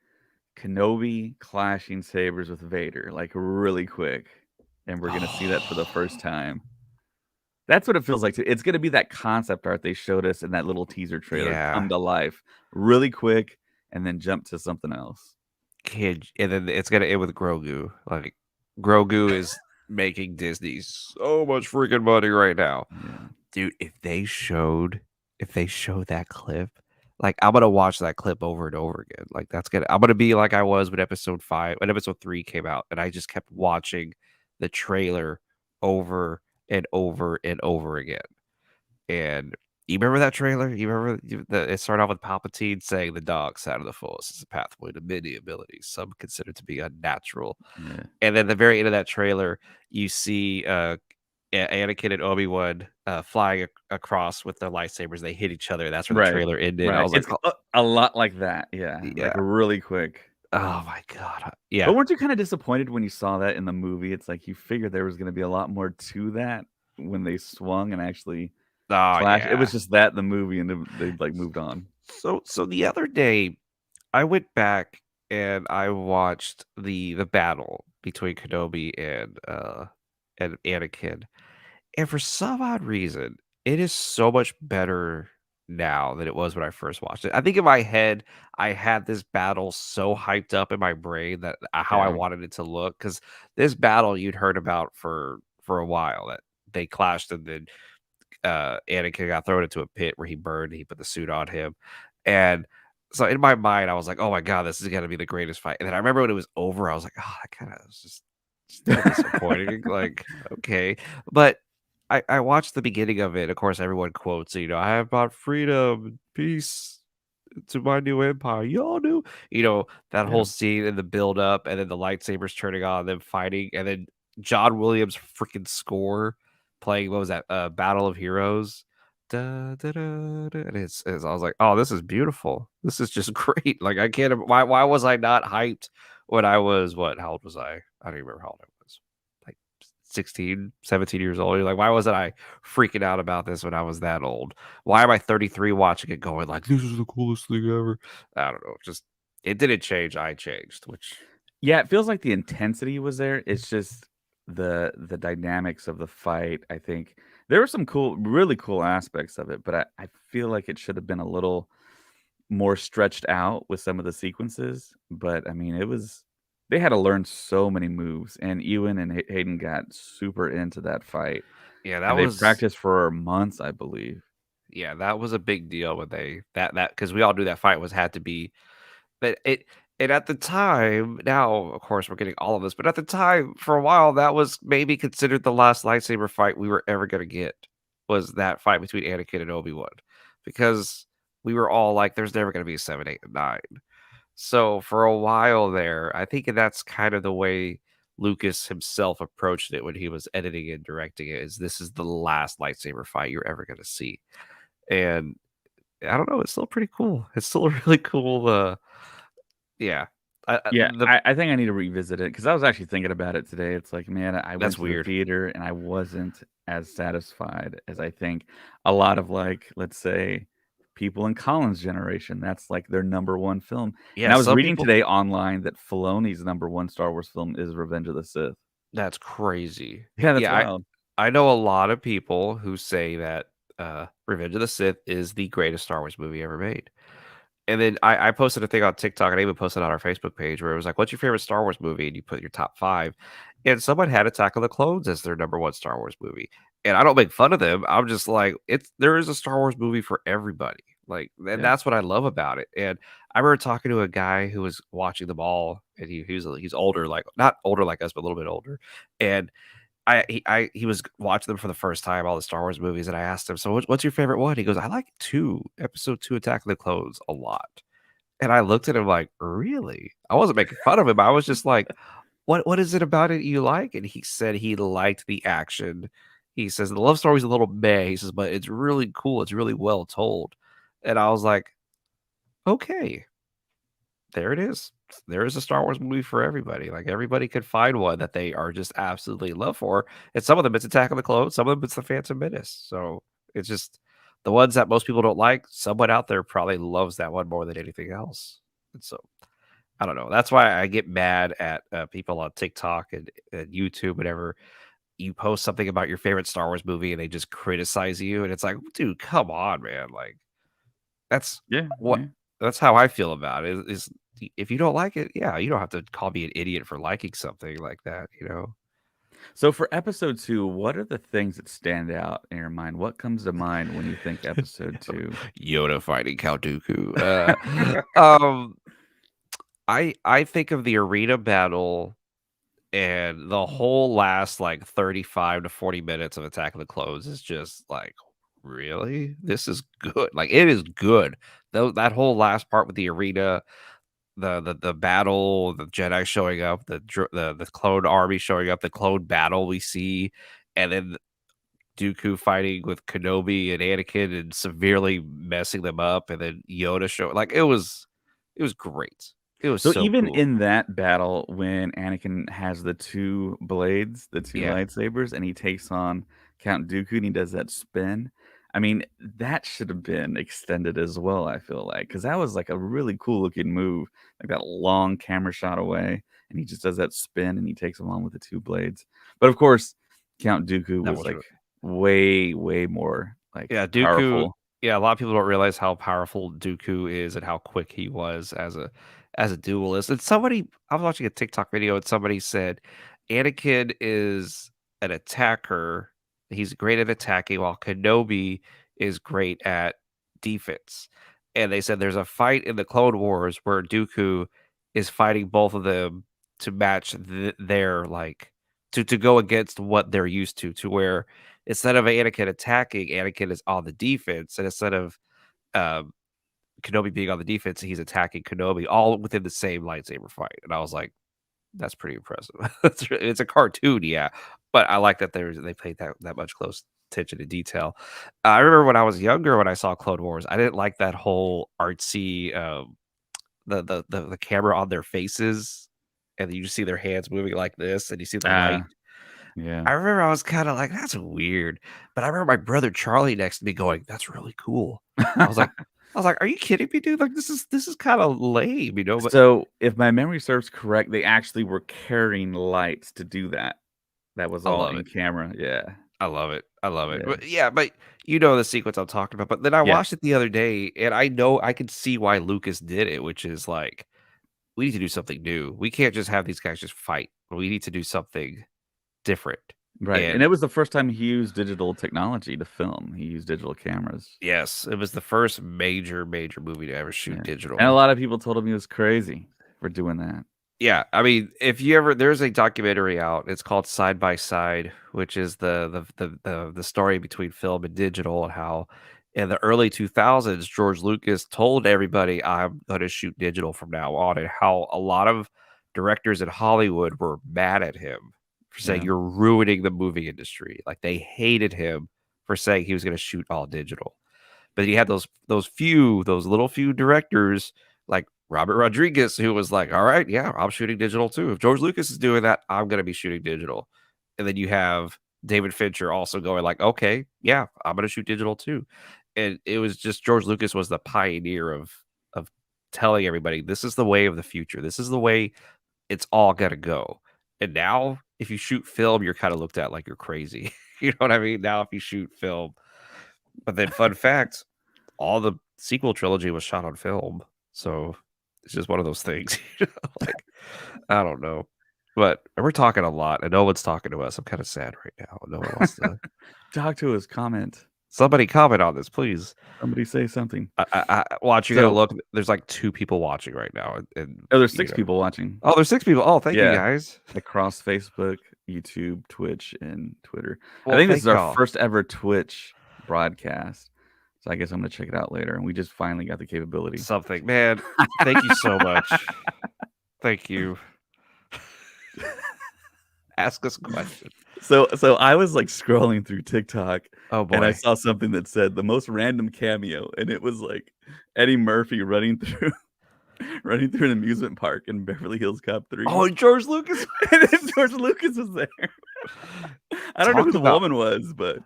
Kenobi clashing sabers with Vader, like, really quick, and we're gonna see that for the first time. That's what it feels like to it's gonna be that concept art they showed us in that little teaser trailer Yeah. come to life really quick and then jump to something else. Kid and then it's gonna end with Grogu, like, Grogu is making Disney so much freaking money right now. Yeah. Dude, if they showed that clip, like, I'm gonna watch that clip over and over again, like, that's gonna I'm gonna be like I was when episode 3 came out, and I just kept watching the trailer over and over and over again. And you remember that trailer? You remember it started off with Palpatine saying the dark side of the Force is a pathway to many abilities, some consider to be unnatural. Yeah. And then the very end of that trailer, you see Anakin and Obi-Wan flying across with their lightsabers. They hit each other. That's where the Right. trailer ended. I Right. was like, It's oh, a lot like that, yeah, like, yeah. really quick. Oh my God. Yeah. But weren't you kinda disappointed when you saw that in the movie? It's like you figured there was gonna be a lot more to that when they swung and actually Oh, clashed. It was yeah. just that in the movie, and then they, like, moved on. So the other day, I went back and I watched the battle between Kenobi and Anakin. And for some odd reason, it is so much better now than it was when I first watched it. I think in my head, I had this battle so hyped up in my brain that how I Yeah. wanted it to look. Because this battle you'd heard about for a while that they clashed and then Anakin got thrown into a pit where he burned. He put the suit on him, and so in my mind, I was like, "Oh my god, this is gonna be the greatest fight." And then I remember when it was over, I was like, "Oh, that kind of was just still disappointing." Like, okay, but I watched the beginning of it. Of course, everyone quotes, "I have brought freedom, peace to my new empire." Y'all do, that whole Yeah. scene and the build up, and then the lightsabers turning on, them fighting, and then John Williams' freaking score playing. What was that? Battle of Heroes. Da, da, da, da, and I was like, "Oh, this is beautiful. This is just great." Like, I can't. Why was I not hyped when I was what? How old was I? I don't even remember how old I was. Like 16, 17 years old. Like, why wasn't I freaking out about this when I was that old? Why am I 33 watching it going like, "This is the coolest thing ever"? I don't know. Just it didn't change. I changed, which Yeah, it feels like the intensity was there. It's just the dynamics of the fight. I think there were some cool, really cool aspects of it, but I feel like it should have been a little more stretched out with some of the sequences. But I mean, it was they had to learn so many moves, and Ewan and Hayden got super into that fight, yeah, and they practiced for months, I believe. that was a big deal when they that because we all knew that fight was had to be. But it and at the time, now of course we're getting all of this, but at the time, for a while, that was maybe considered the last lightsaber fight we were ever gonna get, was that fight between Anakin and Obi-Wan. Because we were all like, there's never gonna be a 7, 8, and 9. So for a while there, I think that's kind of the way Lucas himself approached it when he was editing and directing it, is this is the last lightsaber fight you're ever gonna see. And I don't know, it's still pretty cool. It's still a really cool, yeah. Yeah, The I think I need to revisit it because I was actually thinking about it today. It's like, man, I went That's to the weird. theater and I wasn't as satisfied as I think a lot of, like, let's say, people in Colin's generation. That's like their number one film. And Yeah, I was some reading people today online that Filoni's number one Star Wars film is Revenge of the Sith. that's crazy. Yeah, that's Yeah, wild. I know a lot of people who say that Revenge of the Sith is the greatest Star Wars movie ever made. And then I posted a thing on TikTok, and I even posted it on our Facebook page where it was like, "What's your favorite Star Wars movie?" And you put your top 5, and someone had Attack of the Clones as their number 1 Star Wars movie. And I don't make fun of them, I'm just like, there is a Star Wars movie for everybody, like, and Yeah. that's what I love about it. And I remember talking to a guy who was watching them all, and he's older, like not older like us, but a little bit older, and he was watching them for the first time, all the Star Wars movies, and I asked him, "So what's your favorite one?" He goes, "I like 2, Episode 2, Attack of the Clones a lot." And I looked at him like, "Really?" I wasn't making fun of him, I was just like, what is it about it you like?" And he said he liked the action. He says, "The love story's a little meh," he says, "but it's really cool, it's really well told." And I was like, "Okay, there it is. There is a Star Wars movie for everybody. Like, everybody could find one that they are just absolutely in love for, and some of them it's Attack of the Clones, some of them it's The Phantom Menace. So, it's just the ones that most people don't like, someone out there probably loves that one more than anything else. And so, I don't know. That's why I get mad at, people on TikTok and YouTube whenever you post something about your favorite Star Wars movie and they just criticize you, and it's like, "Dude, come on, man." Like, that's Yeah, what yeah. that's how I feel about it, is if you don't like it, yeah, you don't have to call me an idiot for liking something like that, you know? So for episode 2, what are the things that stand out in your mind? What comes to mind when you think episode 2? Yoda fighting Count Dooku. Um, I think of the arena battle and the whole last, like, 35 to 40 minutes of Attack of the Clones is just like, "Really? This is good." Like, it is good. Though that whole last part with the arena, the battle, the Jedi showing up, the clone army showing up, the clone battle we see, and then Dooku fighting with Kenobi and Anakin and severely messing them up, and then Yoda show like, it was great. It was So so even cool. in that battle, when Anakin has the 2 blades, the 2 Yeah, lightsabers, and he takes on Count Dooku and he does that spin, I mean, that should have been extended as well, I feel like, because that was, like, a really cool looking move, like that long camera shot away, and he just does that spin and he takes him on with the 2 blades. But of course, Count Dooku that was, was like, way, way more, like, Yeah, Dooku powerful. yeah, a lot of people don't realize how powerful Dooku is and how quick he was as a duelist. And somebody I was watching a TikTok video and somebody said Anakin is an attacker. He's great at attacking while Kenobi is great at defense. And they said there's a fight in the Clone Wars where Dooku is fighting both of them to match their like to go against what they're used to where instead of Anakin attacking, Anakin is on the defense, and instead of, um, Kenobi being on the defense, he's attacking Kenobi all within the same lightsaber fight, and I was like, "That's pretty impressive." It's a cartoon, yeah, but I like that they paid that much close attention to detail. I remember when I was younger, when I saw Clone Wars, I didn't like that whole artsy, the camera on their faces, and you just see their hands moving like this, and you see the light. Ah, yeah. I remember I was kinda like, "That's weird," but I remember my brother Charlie next to me going, "That's really cool." I was like "Are you kidding me, dude? Like, this is kinda lame," you know, but So, if my memory serves correct, they actually were carrying lights to do that. That was I all love in it. camera, yeah, I love it. I love it. yeah, But, yeah, but you know the sequence I'm talking about, but then I yeah, watched it the other day, and I know I could see why Lucas did it, which is like, we need to do something new. We can't just have these guys just fight. We need to do something different, right, and and it was the first time he used digital technology to film. He used digital cameras, yes, it was the first major movie to ever shoot yeah, and a digital. lot of people told him he was crazy for doing that. Yeah, I mean, if you ever there's a documentary out, it's called Side by Side, which is the story between film and digital and how in the early 2000s, George Lucas told everybody, "I'm gonna shoot digital from now on," and how a lot of directors in Hollywood were mad at him for saying, Yeah, "You're ruining the movie industry." Like, they hated him for saying he was gonna shoot all digital. But he had those little few directors like Robert Rodriguez who was like, "All right, yeah, I'm shooting digital too. If George Lucas is doing that, I'm gonna be shooting digital." And then you have David Fincher also going like, "Okay, yeah, I'm gonna shoot digital too." And it was just George Lucas was the pioneer of telling everybody, "This is the way of the future. This is the way it's all gonna go." And now if you shoot film, you're kinda looked at like you're crazy. You know what I mean? Now if you shoot film But then, fun fact, all the sequel trilogy was shot on film, so it's just one of those things, like, I don't know. But we're talking a lot, and no one's talking to us. I'm kinda sad right now. No one wants to Talk to us, comment. somebody comment on this, please. Somebody say something. Watch, you're gonna So, look, there's, like, 2 people watching right now, and, oh, there's you 6 know people watching. oh, there's 6 people. Oh, thank you, Yeah, guys. across Facebook, YouTube, Twitch, and Twitter. I Well, think this is thank our y'all. first ever Twitch broadcast, so I guess I'm gonna check it out later, and we just finally got the capability. Something. Man, thank you so much. Thank you. Ask us a question. So I was, like, scrolling through TikTok, Oh, and I boy. saw something that said the most random cameo, and it was, like, Eddie Murphy running through running through an amusement park in Beverly Hills Cop 3, Oh, George Lucas. and then George Lucas was there. I don't know who Talk the about woman was, but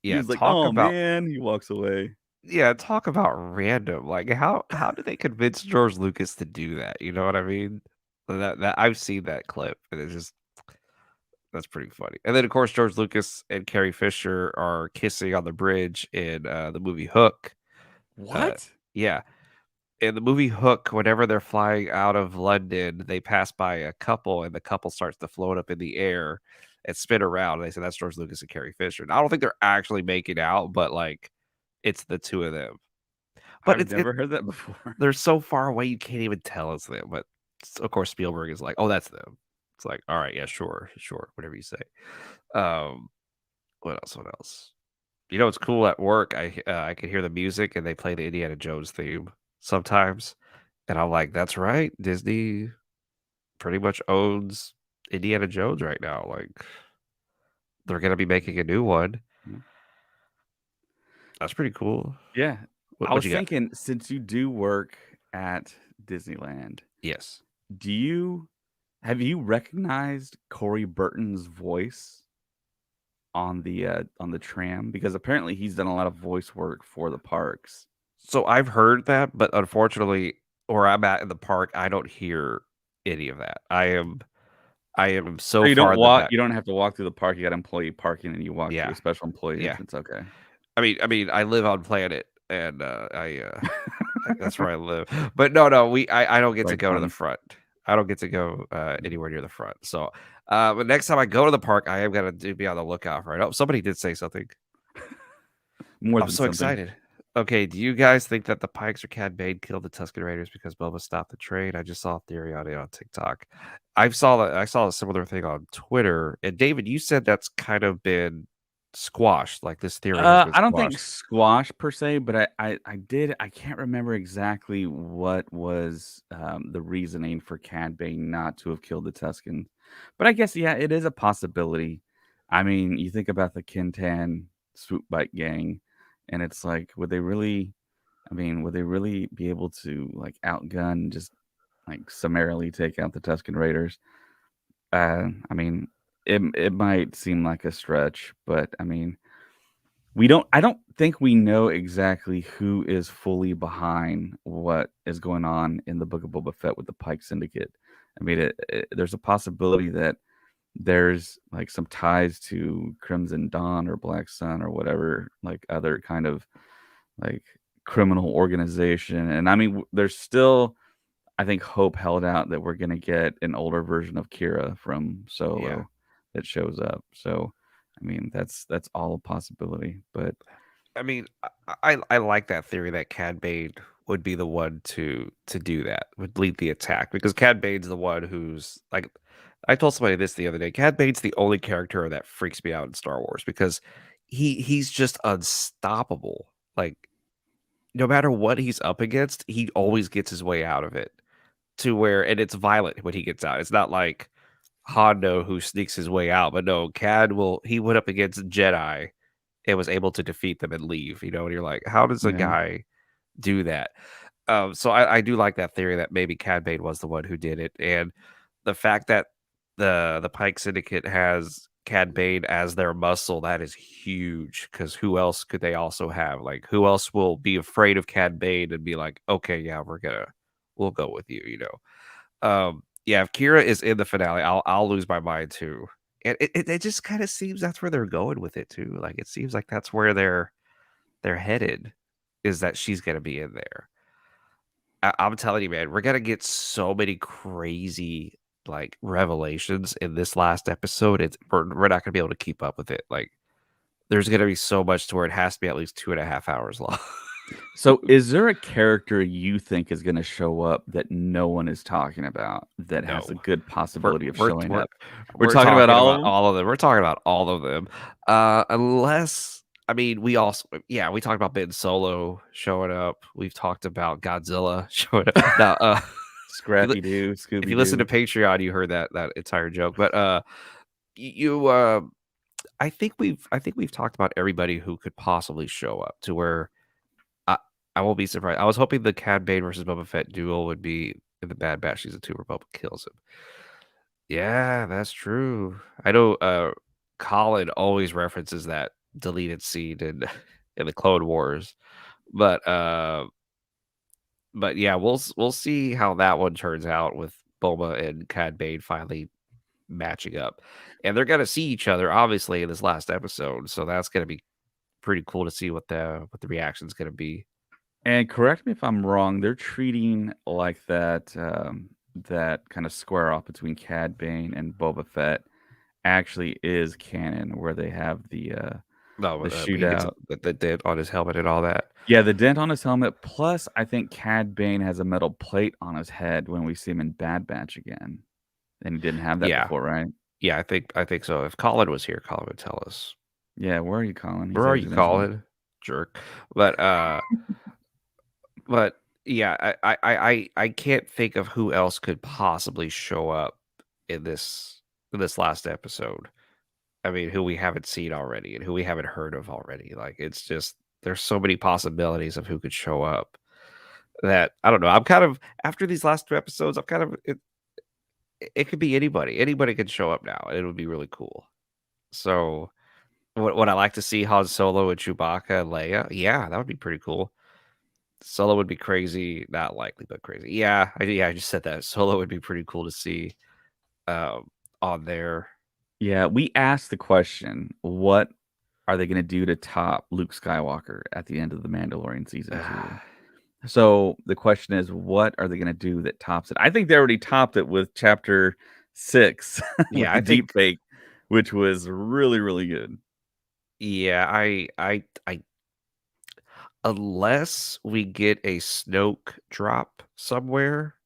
he yeah, was like, talk "Oh, about man," he walks away. yeah, talk about random. Like, how did they convince George Lucas to do that? You know what I mean? That I've seen that clip, and it's just that's pretty funny. And then, of course, George Lucas and Carrie Fisher are kissing on the bridge in, the movie Hook. Uh, What? yeah. In the movie Hook, whenever they're flying out of London, they pass by a couple, and the couple starts to float up in the air and spin around. And they say that's George Lucas and Carrie Fisher. And I don't think they're actually making out, but like it's the two of them. But I've it never heard that before. they're so far away you can't even tell it's them. But of course Spielberg is like, oh, that's them. It's like, all right, yeah, sure, sure, whatever you say. Um, what else? What else? You know, it's cool at work. I can hear the music and they play the Indiana Jones theme sometimes, and I'm like, "That's right, Disney pretty much owns Indiana Jones right now." Like, they're gonna be making a new one. Mhm. That's pretty cool. Yeah. I What was you got? thinking since you do work at Disneyland, Yes. do you have you recognized Corey Burton's voice on the tram? Because apparently he's done a lot of voice work for the parks. So I've heard that, but unfortunately, where I'm at in the park, I don't hear any of that. I am So so far in the back. you don't have to walk through the park, you got employee parking and you walk through Yeah, a special employee yeah. entrance, okay. I mean, I live on planet, and, that's where I live. But no, no, I don't get to Right go to the on. front. I don't get to go, anywhere near the front. So, but next time I go to the park, I am gonna do be on the lookout for it. Oh, somebody did say something. More I'm than so something. excited. Okay, do you guys think that the Pikes or Cad Bane killed the Tusken Raiders because Boba stopped the trade? I just saw a theory on it on TikTok. I saw a similar thing on Twitter. And David, you said that's kind of been squashed. Like this theory has been I don't think squashed. squash per se, but I did I can't remember exactly what was, the reasoning for Cad Bane not to have killed the Tusken. But I guess, yeah, it is a possibility. I mean, you think about the Kintan swoop bike gang, and it's like, would they really I mean, would they really be able to, like, outgun, just, like, summarily take out the Tusken Raiders? I mean, it might seem like a stretch, but, I mean I don't think we know exactly who is fully behind what is going on in the Book of Boba Fett with the Pike Syndicate. I mean, there's a possibility that there's like some ties to Crimson Dawn or Black Sun or whatever, like other kind of like criminal organization. And I mean, there's still, I think, hope held out that we're going to get an older version of Kira from Yeah. Solo that shows up. So, I mean, that's all a possibility. But I mean, I like that theory that Cad Bane would be the one to do that, would lead the attack because Cad Bane's the one who's like I told somebody this the other day. Cad Bane's the only character that freaks me out in Star Wars because he's just unstoppable. Like no matter what he's up against, he always gets his way out of it to where and it's violent when he gets out. It's not like Hondo who sneaks his way out, but no, Cad will he went up against Jedi and was able to defeat them and leave, you know, and you're like, how does a yeah. guy do that? So I do like that theory that maybe Cad Bane was the one who did it, and the fact that the Pike Syndicate has Cad Bane as their muscle, that is huge. Because who else could they also have? Like, who else will be afraid of Cad Bane and be like, okay, yeah, we'll go with you, you know? Yeah, if Kira is in the finale, I'll lose my mind too. And it just kind of seems that's where they're going with it too. Like it seems like that's where they're they're headed is that she's gonna be in there. I'm telling you, man, we're gonna get so many crazy like revelations in this last episode. We're not gonna be able to keep up with it. Like, there's gonna be so much to where it has to be at least 2.5 hours long. So, is there a character you think is gonna show up that no one is talking about that has a No. good We're possibility of we're showing we're up? We're we're talking about talking all about of them? all of them. We're talking about all of them. Unless I mean, we also yeah, we talked about Ben Solo showing up. We've talked about Godzilla showing up. Now, if you li Scrappy Doo, if you Scooby listen to Doo. Patreon, you heard that entire joke. But, you, I think we've talked about everybody who could possibly show up to where I I won't be surprised. I was hoping the Cad Bane versus Boba Fett duel would be in the Bad Batch Season 2 where Boba kills him. Yeah, that's true. I know, Colin always references that deleted scene in in the Clone Wars, but, yeah, we'll see how that one turns out with Boba and Cad Bane finally matching up, and they're gonna see each other, obviously, in this last episode, so that's gonna be pretty cool to see what the reaction's gonna be. And correct me if I'm wrong, they're treating like that kind of square off between Cad Bane and Boba Fett actually is canon, where they have No, the he gets shootout. the dent on his helmet and all that. Yeah, the dent on his helmet, plus I think Cad Bane has a metal plate on his head when we see him in Bad Batch again, and he didn't have that Yeah. before, right? Yeah, I think so. If Colin was here, Colin would tell us. Yeah, where are you, Colin? He "Where said are he's you, gonna show. Colin? Jerk." But, yeah, I can't think of who else could possibly show up in this last episode. I mean, who we haven't seen already and who we haven't heard of already. Like, it's just there's so many possibilities of who could show up that I don't know. I'm kind of after these last 2 episodes, I'm kind of it could be anybody. Anybody could show up now, and it would be really cool. So, would I like to see Han Solo and Chewbacca and Leia? Yeah, that would be pretty cool. Solo would be crazy, not likely, but crazy. Yeah, I just said that. Solo would be pretty cool to see, um, on there. Yeah, we asked the question, what are they gonna do to top Luke Skywalker at the end of The Mandalorian season 2? So the question is, what are they gonna do that tops it? I think they already topped it with chapter 6 with Yeah, the I deep think fake, which was really, really good. yeah, I unless we get a Snoke drop somewhere,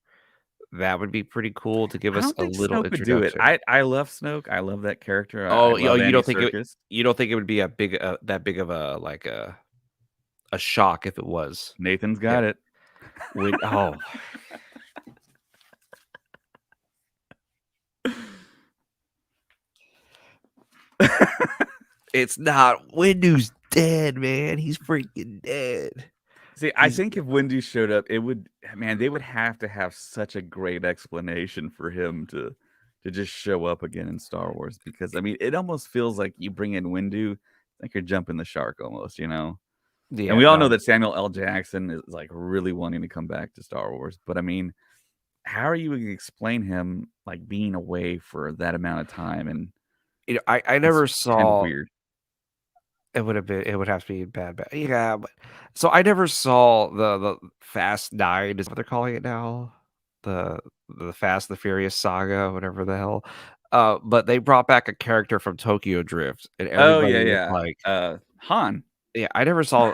that would be pretty cool to give I us don't a think little Snoke would do it. introduction. I love Snoke. I love that character. I Oh, love you Andy don't think it Serkis. you don't think it would be a big that big of a like a shock if it was? Nathan's Yeah. got it. When oh, it's not Windu's dead, man. He's freaking dead. See, I He's think if Wendy showed up, it would man, they would have to have such a great explanation for him to just show up again in Star Wars because I mean, it almost feels like you bring in Windu, like you're jumping the shark almost, you know? And yeah, we all know no. that Samuel L. Jackson is like really wanting to come back to Star Wars, but I mean, how are you gonna explain him like being away for that amount of time? And I it's never kind of saw weird. it would have to be bad. Yeah, but so I never saw the Fast 9 is what they're calling it now. The the Fast and the Furious saga, whatever the hell. But they brought back a character from Tokyo Drift, and Oh everybody yeah, was yeah. like, Han, yeah, I only saw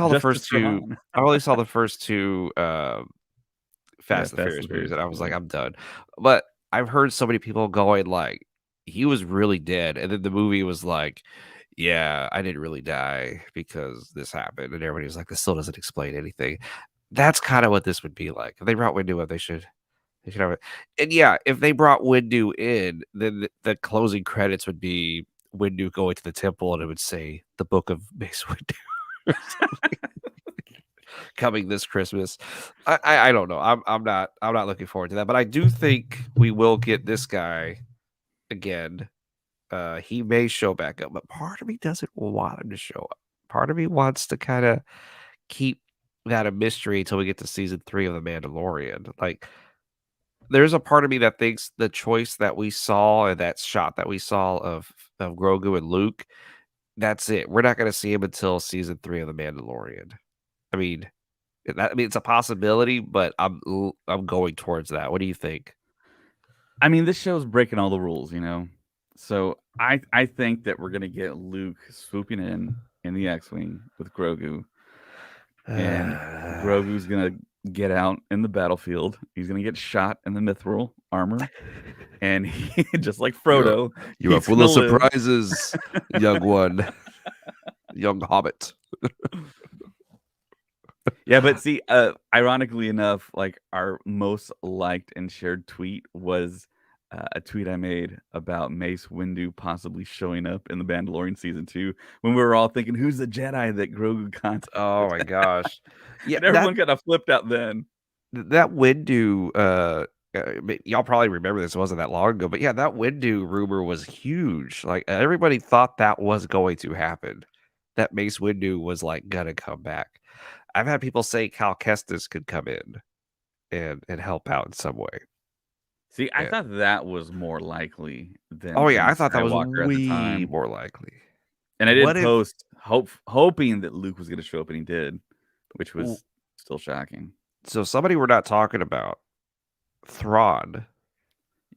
the Justice first for 2 Han. I only saw the first 2, Yeah, Fast and the Fast Furious and movies, Furious. and I was like, Yeah. "I'm done." But I've heard so many people going like, "He was really dead," and then the movie was like, "Yeah, I didn't really die because this happened," and everybody was like, "This still doesn't explain anything." That's kinda what this would be like. If they brought Windu up, they should have it and yeah, if they brought Windu in, then the closing credits would be Windu going to the temple, and it would say, "The Book of Mace Windu," or something. Coming this Christmas. I don't know. I'm not looking forward to that, but I do think we will get this guy again. He may show back up, but part of me doesn't want him to show up. Part of me wants to kind of keep that a mystery until we get to season 3 of The Mandalorian. Like, there's a part of me that thinks the choice that we saw and that shot that we saw of Grogu and Luke That's it. We're not gonna see him until season 3 of The Mandalorian. I mean, it's a possibility, but I'm going towards that. What do you think? I mean, this show's breaking all the rules, you know? So I think that we're gonna get Luke swooping in the X-Wing with Grogu, and Grogu's gonna get out in the battlefield. He's gonna get shot in the mithril armor, and he, just like You're Frodo, you are he's full gonna of live. surprises, young one, young hobbit. Yeah, but see, ironically enough, like our most liked and shared tweet was a tweet I made about Mace Windu possibly showing up in the Mandalorian season 2 when we were all thinking, "Who's the Jedi that Grogu Oh contacted?" my gosh. Yeah, And everyone kind of flipped out then. that Windu, y'all probably remember this, it wasn't that long ago, but yeah, that Windu rumor was huge. Like, everybody thought that was going to happen, that Mace Windu was, like, gonna come back. I've had people say Cal Kestis could come in and help out in some way. See, I Yeah. thought that was more likely Oh, than yeah, I thought that was Skywalker at the way time. more likely. And I did What if post hoping that Luke was going to show up, and he did, which w was still shocking. so somebody we're not talking about, Thrawn.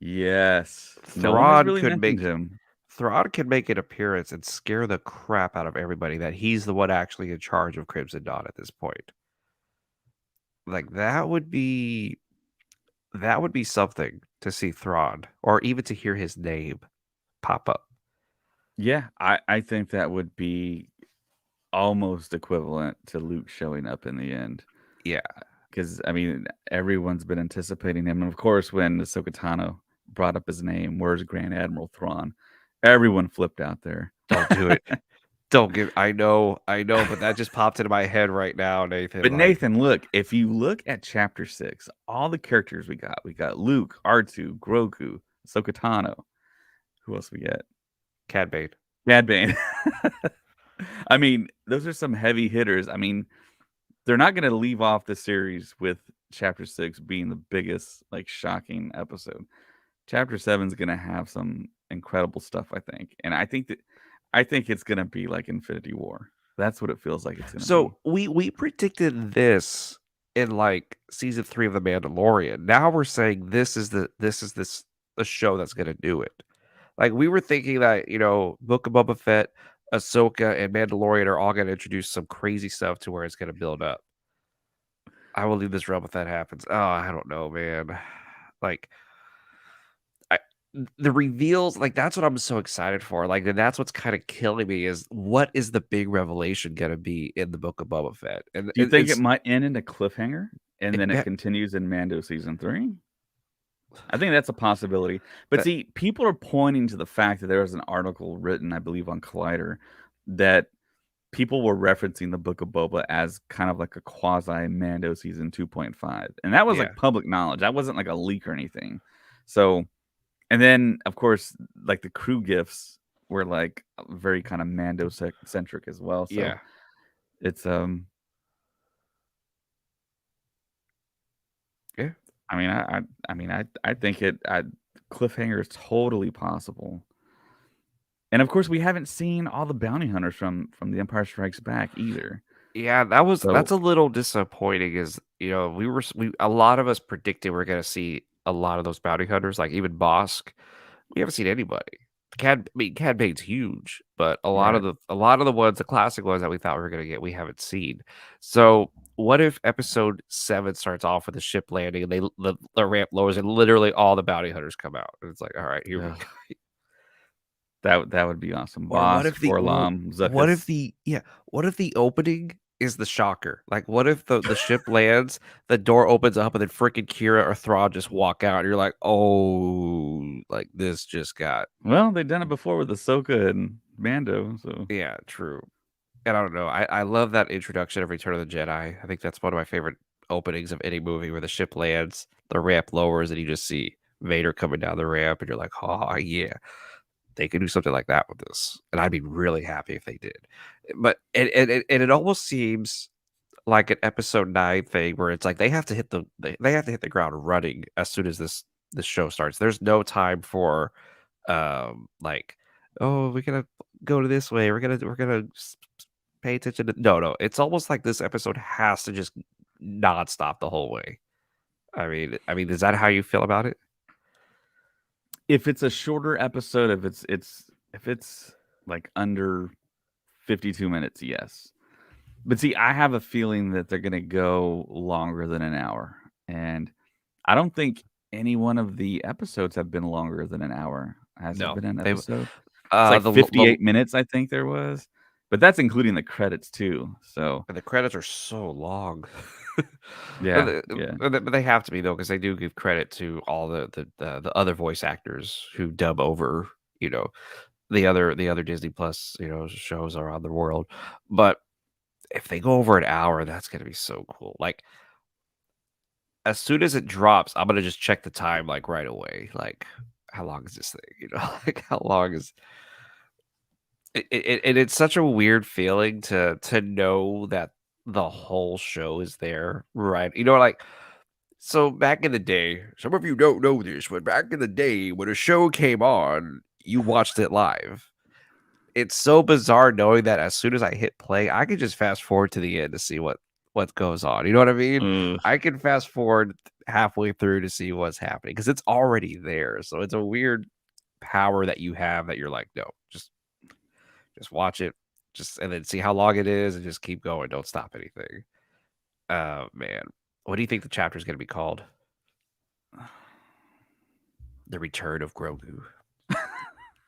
Yes. No one has Thrawn really could mentioned make him. Thrawn can make an appearance and scare the crap out of everybody that he's the one actually in charge of Crimson Dawn at this point. Like, that would be something to see Thrawn or even to hear his name pop up. Yeah, I think that would be almost equivalent to Luke showing up in the end. Yeah. Because, I mean, everyone's been anticipating him. And of course, when Ahsoka Tano brought up his name, where's Grand Admiral Thrawn? Everyone flipped out there. Don't do it. I know, but that just popped into my head right now, Nathan. But Like, Nathan, look, if you look at chapter 6, all the characters we got Luke, R2, Grogu, Ahsoka Tano. Who else we get? Cad Bane. Cad Bane. I mean, those are some heavy hitters. I mean, they're not going to leave off the series with chapter 6 being the biggest, like, shocking episode. Chapter 7 is going to have some incredible stuff, I think. And I think it's going to be like Infinity War. That's what it feels like it's going to be. So we predicted this in like season 3 of The Mandalorian. Now we're saying the show that's gonna do it. Like, we were thinking that, Book of Boba Fett, Ahsoka, and Mandalorian are all gonna introduce some crazy stuff to where it's gonna build up. I will leave this realm if that happens. Oh, I don't know, man. Like, I the reveals, like, that's what I'm so excited for. Like, and that's what's kind of killing me is what is the big revelation gonna be in the Book of Boba Fett? And Do you think it might end in a cliffhanger and then it that continues in Mando season 3? I think that's a possibility. But that see, people are pointing to the fact that there was an article written, I believe, on Collider that people were referencing the Book of Boba as kind of like a quasi Mando season 2.5. And that was yeah. like public knowledge. That wasn't like a leak or anything. So, and then of course, like the crew gifts were like very kind of Mando centric as well. So Yeah. it's Yeah. I mean, I think cliffhanger is totally possible. And of course, we haven't seen all the bounty hunters from The Empire Strikes Back either. Yeah, So that's a little disappointing is, a lot of us predicted we're gonna see a lot of those bounty hunters, like even Bosk. We haven't seen anybody. Cad Bane's huge, but right. a lot of the ones, the classic ones that we thought we were gonna get, we haven't seen. So what if episode 7 starts off with a ship landing and the ramp lowers and literally all the bounty hunters come out? And it's like, all right, here we Ugh, go. that would be awesome. Or what Bosk, if the Orlam, what if Zuckuss. the yeah, what if the opening is the shocker? Like, what if the ship lands, the door opens up, and then freaking Kira or Thrawn just walk out, and you're like, "Oh, like, this just got." Well, they've done it before with Ahsoka and Mando, so Yeah, true. And I don't know, I love that introduction of Return of the Jedi. I think that's one of my favorite openings of any movie where the ship lands, the ramp lowers, and you just see Vader coming down the ramp, and you're like, "Oh, yeah." They could do something like that with this, and I'd be really happy if they did. But and it almost seems like an episode 9 thing where it's like they have to hit the ground running as soon as this show starts. There's no time for like, oh, we gotta go to this way. We're gonna pay attention to no. It's almost like this episode has to just nonstop the whole way. I mean, is that how you feel about it? If it's a shorter episode, if it's like under 52 minutes, yes. But see, I have a feeling that they're gonna go longer than an hour, and I don't think any one of the episodes have been longer than an hour. Has there No, been an they episode? It's like the 58 minutes, I think there was, but that's including the credits too. So the credits are so long. But yeah, the yeah, but they have to be though, because they do give credit to all the other voice actors who dub over, you know, the other Disney Plus, shows around the world. But if they go over an hour, that's gonna be so cool. Like, as soon as it drops, I'm gonna just check the time, like, right away. Like, how long is this thing? Like, how long is and it's such a weird feeling to know that the whole show is there, right? Like, so back in the day, some of you don't know this, but back in the day when a show came on, you watched it live. It's so bizarre knowing that as soon as I hit play, I can just fast forward to the end to see what goes on. You know what I mean? ugh. I can fast forward halfway through to see what's happening because it's already there. So it's a weird power that you have that you're like, no, just watch it, just and then see how long it is, and just keep going. Don't stop anything. Man, what do you think the chapter is going to be called? The Return of Grogu.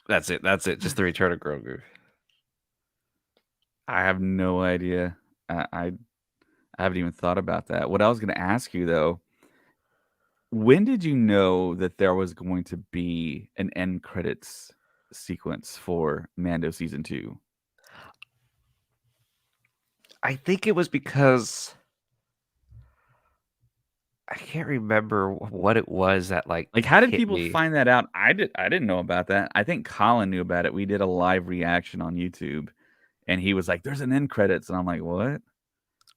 That's it. That's it. Just the Return of Grogu. I have no idea. I haven't even thought about that. What I was gonna ask you though, when did you know that there was going to be an end credits sequence for Mando season 2? I think it was because I can't remember what it was that like Like, how did hit people me. find that out? I didn't know about that. I think Colin knew about it. We did a live reaction on YouTube, and he was like, "There's an end credits," and I'm like, "What?" And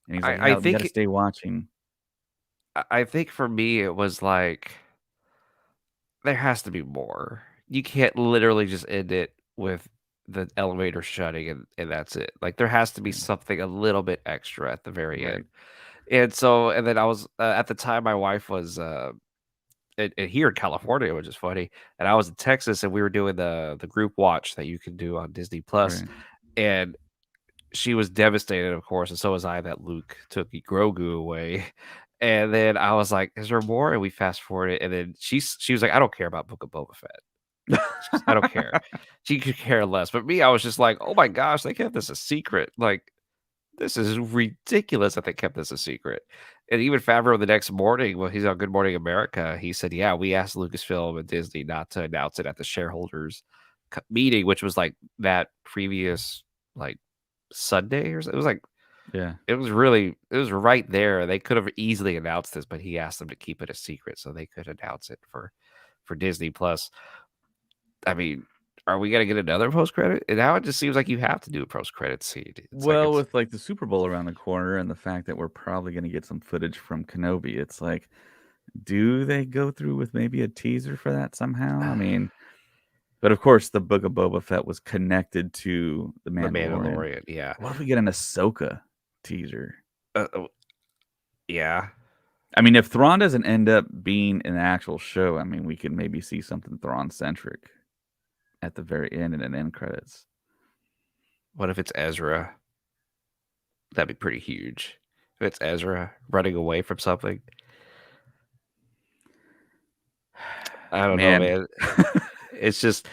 he's like, I "Yeah, you got to think stay watching." I think for me it was like there has to be more. You can't literally just end it with the elevator shutting and that's it. Like there has to be Yeah, something a little bit extra at the very right. end. And then I was at the time my wife was here in California, which is funny, and I was in Texas and we were doing the group watch that you can do on Disney Plus, Right. and she was devastated, of course, and so was I that Luke took Grogu away. And then I was like, "Is there more?" And we fast forwarded, and then she was like, "I don't care about Book of Boba Fett." I don't care. She could care less. But me, I was just like, "Oh my gosh, they kept this a secret. Like, this is ridiculous that they kept this a secret." And even Favreau the next morning, when he's on Good Morning America, he said, "Yeah, we asked Lucasfilm and Disney not to announce it at the shareholders meeting, which was like that previous like Sunday or so. It was like Yeah. it was right there. They could have easily announced this, but he asked them to keep it a secret so they could announce it for Disney Plus. I mean, are we gonna get another post credit? And now it just seems like you have to do a post credit scene. It's like Well, it's with like the Super Bowl around the corner and the fact that we're probably going to get some footage from Kenobi, it's like, do they go through with maybe a teaser for that somehow? I mean, but of course, the Book of Boba Fett was connected to the the Mandalorian. Mandalorian. Yeah. What if we get an Ahsoka teaser? Oh, yeah. I mean, if Thrawn doesn't end up being an actual show, I mean, we could maybe see something Thrawn centric at the very end in an end credits. What if it's Ezra? That'd be pretty huge. If it's Ezra running away from something. I don't know, Man, man. It's just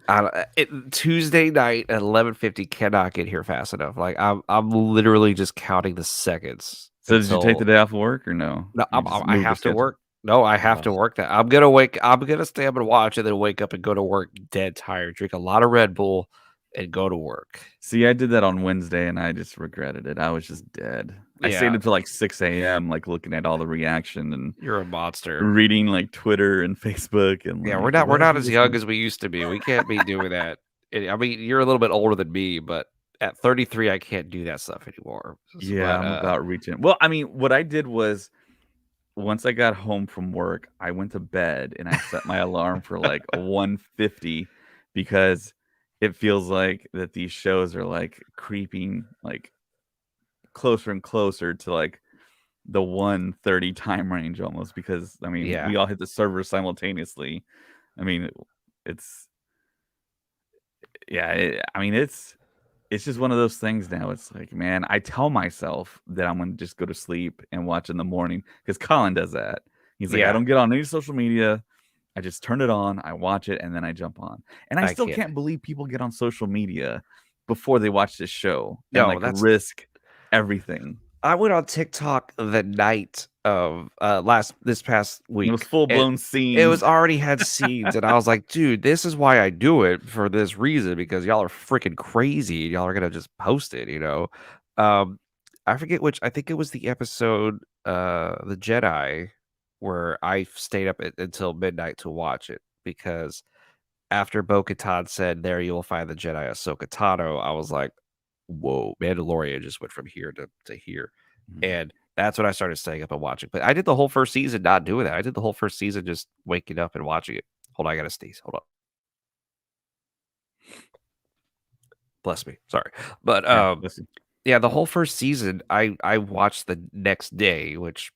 I don't, Tuesday night at 11:50 cannot get here fast enough. Like I'm literally just counting the seconds so did you take the until day off work or no? no, You just I moved the have to schedule. work. No, I have Oh. to work that. I'm gonna wake. I'm gonna stay up and watch, and then wake up and go to work dead tired. Drink a lot of Red Bull and go to work. See, I did that on Wednesday and I just regretted it. I was just dead. I stayed Yeah, until like 6 a.m., like looking at all the reaction and you're a monster. reading like Twitter and Facebook and Yeah, like, we're why not did as this young happen? as we used to be. We can't be doing that. I mean, you're a little bit older than me, but at 33, I can't do that stuff anymore. Yeah, But I'm about reaching. Well, I mean, what I did was once I got home from work, I went to bed and I set my alarm for like a 1:50 because it feels like that these shows are like creeping like closer and closer to like the 1:30 time range almost because I mean Yeah, we all hit the server simultaneously. I mean it's yeah, I mean it's just one of those things now. It's like, man, I tell myself that I'm gonna just go to sleep and watch in the morning because Colin does that. He's like, I yeah, don't get on any social media. I just turn it on, I watch it, and then I jump on. And I I still can't. can't believe people get on social media before they watch this show and No, like that's risk everything. I went on TikTok the night of this past It was week, full and blown it was scenes. already had scenes, and I was like, dude, this is why I do it for this reason because y'all are freaking crazy. And y'all are gonna just post it, you know. Um, I forget which. I think it was the episode, the Jedi, where I stayed up until midnight to watch it because after Bo-Katan said, "There you will find the Jedi Ahsoka Tano," I was like, "Whoa, Mandalorian just went from here to here." Mhm. And that's when I started staying up and watching. But I did the whole first season not doing that. I did the whole first season just waking up and watching it. Hold on, I gotta sneeze. Hold on. Bless me. Sorry. But Yeah, listen. yeah, the whole first season I watched the next day, which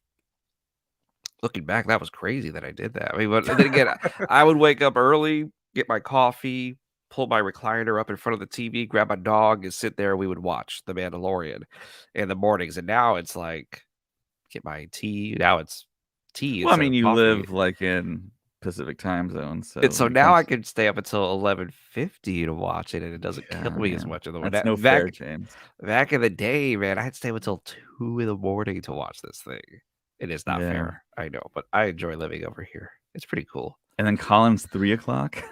looking back, that was crazy that I did that. I mean, but then again, I would wake up early, get my coffee, pull my recliner up in front of the TV, grab my dog, and sit there. We would watch The Mandalorian in the mornings. And now it's like, get my tea. Now it's tea Well, I instead mean, of you coffee. live like in Pacific time zone, And so so when it now I comes, can stay up until 11:50 to watch it, and it doesn't kill yeah, me as man, much of the that's that no fair, back James. back in the day, man, I had to stay up until 2 in the morning to watch this thing. It is not Yeah, fair. I know, but I enjoy living over here. It's pretty cool. and then Colin's 3 o'clock.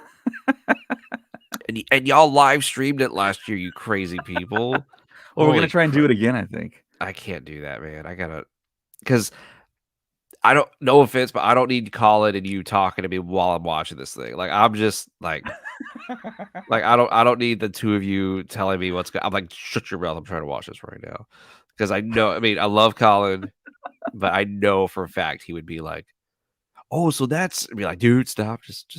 And y'all live streamed it last year, you crazy people. Well, we're gonna Holy try and do crap. it again, I think. I can't do that, man. I gotta, because I don't, no offense, but I don't need Colin and you talking to me while I'm watching this thing. Like, I'm just like, I don't need the two of you telling me what's good. I'm like, shut your mouth. I'm trying to watch this right now. Because I know, I mean, I love Colin, but I know for a fact he would be like, oh, so that's, I'd be like, dude, stop. Just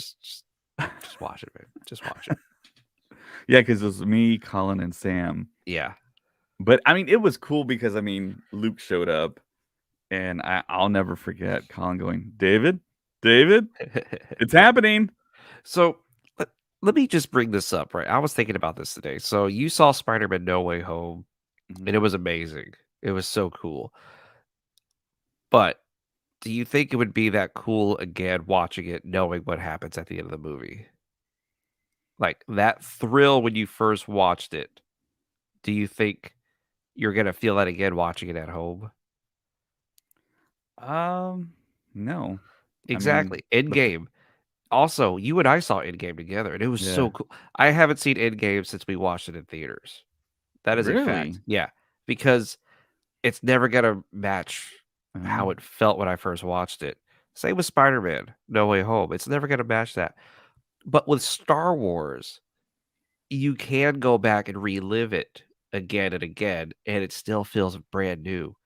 watch it, man. Just watch it. Yeah, because it was me, Colin, and Sam. Yeah. But I mean, it was cool because I mean, Luke showed up, and I'll never forget Colin going, David, David, it's happening. So let, let me just bring this up, right? I was thinking about this today. So you saw Spider-Man No Way Home, and Mhm. it was amazing. It was so cool. But do you think it would be that cool again watching it, knowing what happens at the end of the movie? Like that thrill when you first watched it, do you think you're gonna feel that again watching it at home? Um, no, I mean, Exactly. Endgame. Also, you and I saw Endgame together, and it was yeah, so cool. I haven't seen Endgame since we watched it in theaters. That is a fact. really, Yeah, because it's never gonna match how oh, it felt when I first watched it. Same with Spider-Man: No Way Home. It's never gonna match that. But with Star Wars, you can go back and relive it again and again, and it still feels brand new.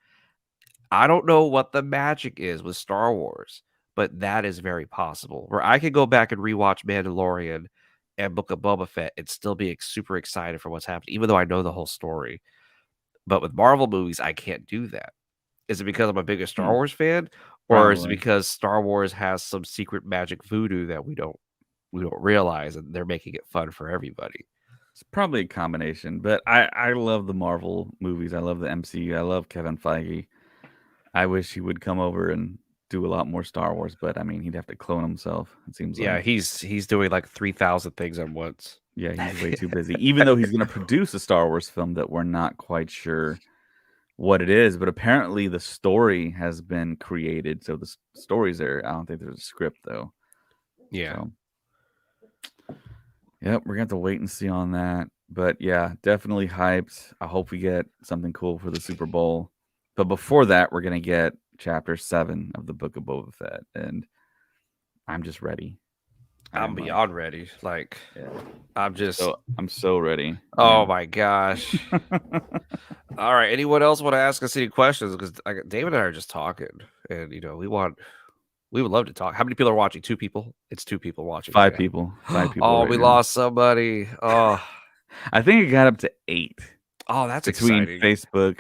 I don't know what the magic is with Star Wars, but that is very possible. Where I could go back and rewatch Mandalorian and Book of Boba Fett and still be super excited for what's happening, even though I know the whole story. But with Marvel movies, I can't do that. Is it because I'm a bigger Star hmm, Wars fan, or is it probably. because Star Wars has some secret magic voodoo that we don't realize, and they're making it fun for everybody? It's probably a combination, but I love the Marvel movies. I love the MCU. I love Kevin Feige. I wish he would come over and do a lot more Star Wars, but I mean, he'd have to clone himself, it seems Yeah, like. he's doing like 3,000 things at once. Yeah, he's way too busy. Even though he's going to produce a Star Wars film that we're not quite sure what it is, but apparently the story has been created. So the story's there. I don't think there's a script though. Yeah. So, yep, we're going to have to wait and see on that. But yeah, definitely hyped. I hope we get something cool for the Super Bowl. But before that, we're going to get chapter 7 of the Book of Boba Fett. And I'm just ready. I'm I'm like, beyond ready. Like, yeah. I'm just I'm so ready. oh And my gosh. All right. Anyone else want to ask us any questions? Because David and I are just talking, and we want. We would love to talk. How many people are watching? 2 people? It's 2 people watching 5 chat. people. 5 people Oh, right we now. lost somebody. Oh. I think it got up to 8 Oh, that's between exciting. Facebook,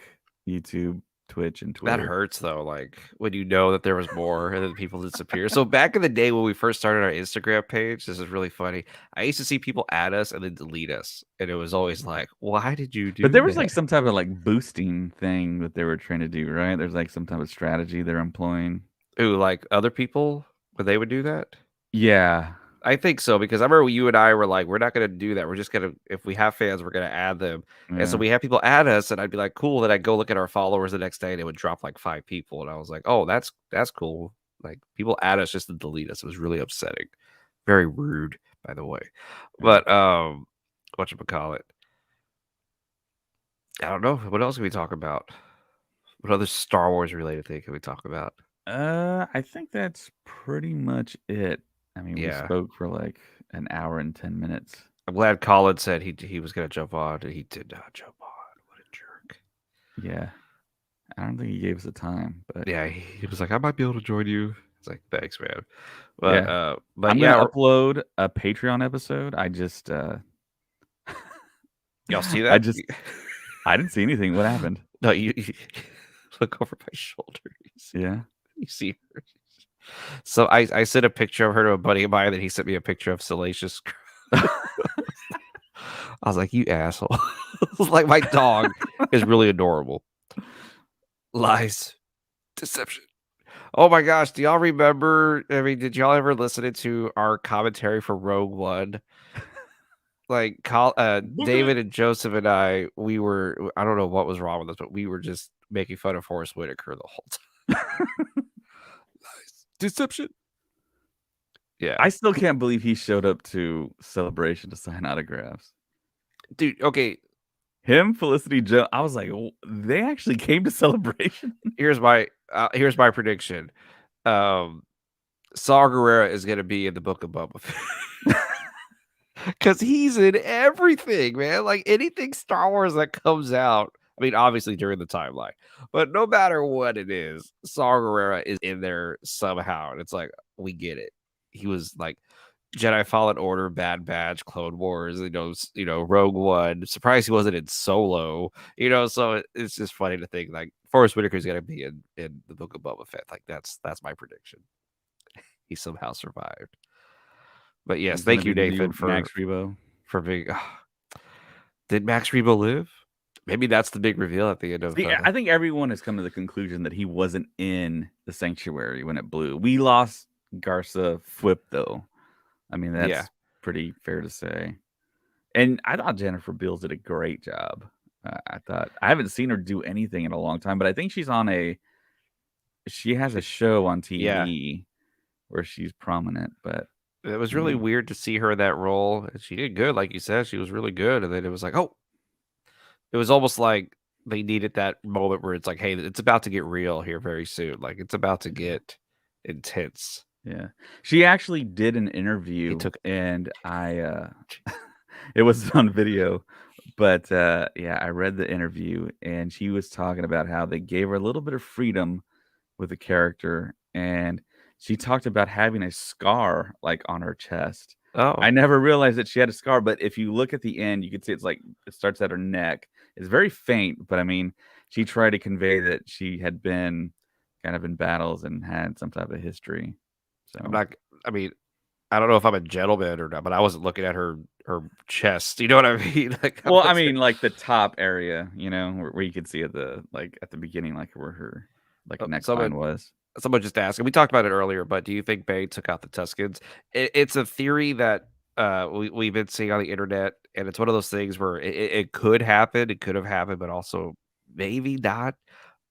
YouTube, Twitch, and That Twitter. hurts though, like, when you know that there was more and then people disappear. So back in the day when we first started our Instagram page, this is really funny. I used to see people add us and then delete us, and it was always like, "Why did you But do there was, that?" like, some type of, like, boosting thing that they were trying to do, right? There's, like, some type of strategy they're employing. Ooh, like other people, when they would do that? Yeah. I think so because I remember you and I were like, "We're not gonna do that. We're just gonna if we have fans, we're gonna add them." And so Yeah. we had people add us, and I'd be like, "Cool." Then I'd go look at our followers the next day, and it would drop like 5 people, and I was like, "Oh, that's cool." Like people add us just to delete us. It was really upsetting. Very rude, by the way. Yeah. But whatchamacallit? I don't know. What else can we talk about? What other Star Wars related thing can we talk about? I think that's pretty much it. I mean, we Yeah. spoke for, like, an hour and 10 minutes. I'm glad Colin said he was gonna jump on, and he did not jump on. What a jerk. Yeah. I don't think he gave us a time, but Yeah, he was like, "I might be able to join you." It's like, "Thanks, man." yeah. But I'm gonna yeah, upload a Patreon episode. I just, y'all see I that? just I didn't see anything. What happened? No, you look over my shoulder. Yeah. You see her. So I sent a picture of her to a buddy of mine, that he sent me a picture of Salacious. I was like, "You asshole!" Like my dog is really adorable. Lies, deception. Oh my gosh, do y'all remember? I mean, did y'all ever listen to our commentary for Rogue One? Like, David and Joseph and I don't know what was wrong with us, but we were just making fun of Forrest Whitaker the whole time. Lies, deception. Yeah, I still can't believe he showed up to Celebration to sign autographs. dude. Okay, Him, Felicity Joe. I was like, they actually came to Celebration. here's my prediction. Um, Saw Gerrera is gonna be in the Book of Boba Fett. Because he's in everything, man. Like anything Star Wars that comes out. I mean, obviously during the timeline, but no matter what it is, Saw Gerrera is in there somehow, and it's like we get it. He was like Jedi Fallen Order, Bad Batch, Clone Wars, Rogue One. Surprised he wasn't in Solo, So it's just funny to think like Forrest Whitaker's gonna be in the Book of Boba Fett. Like that's my prediction. He somehow survived. But yes, He's gonna thank be you, the Nathan, new Max Rebo. for being. Did Max Rebo live? Maybe that's the big reveal at the end of. See, I think everyone has come to the conclusion that he wasn't in the sanctuary when it blew. We lost Garza Fwip, though. I mean, Yeah, that's pretty fair to say. And I thought Jennifer Beals did a great job. I thought I haven't seen her do anything in a long time, but I think she has a she, show on yeah. TV where she's prominent. But It was you really know, weird to see her in that role. And she did good, like you said. She was really good, and then it was like, oh, it was almost like they needed that moment where it's like, hey, it's about to get real here very soon. Like it's about to get intense. yeah, she actually did an He interview, took. and it was on video. But yeah, I read the interview, and she was talking about how they gave her a little bit of freedom with the character, and she talked about having a scar like on her chest. I Oh, never realized that she had a scar, but if you look at the end, you can see it's like it starts at her neck. It's very faint, but I mean, she tried to convey that she had been kind of in battles and had some type of history. I'm So, not. I mean, I don't know if I'm a gentleman or not, but I wasn't looking at her chest. You know what I mean? Like I well, I wasn't. mean, like the top area, where you could see at the beginning, like where her like neckline Someone was. someone just asked, and we talked about it earlier, but do you think Bane took out the Tuskens? It's a theory that we've been seeing on the internet, and it's one of those things where it could happen, it could have happened, but also maybe not.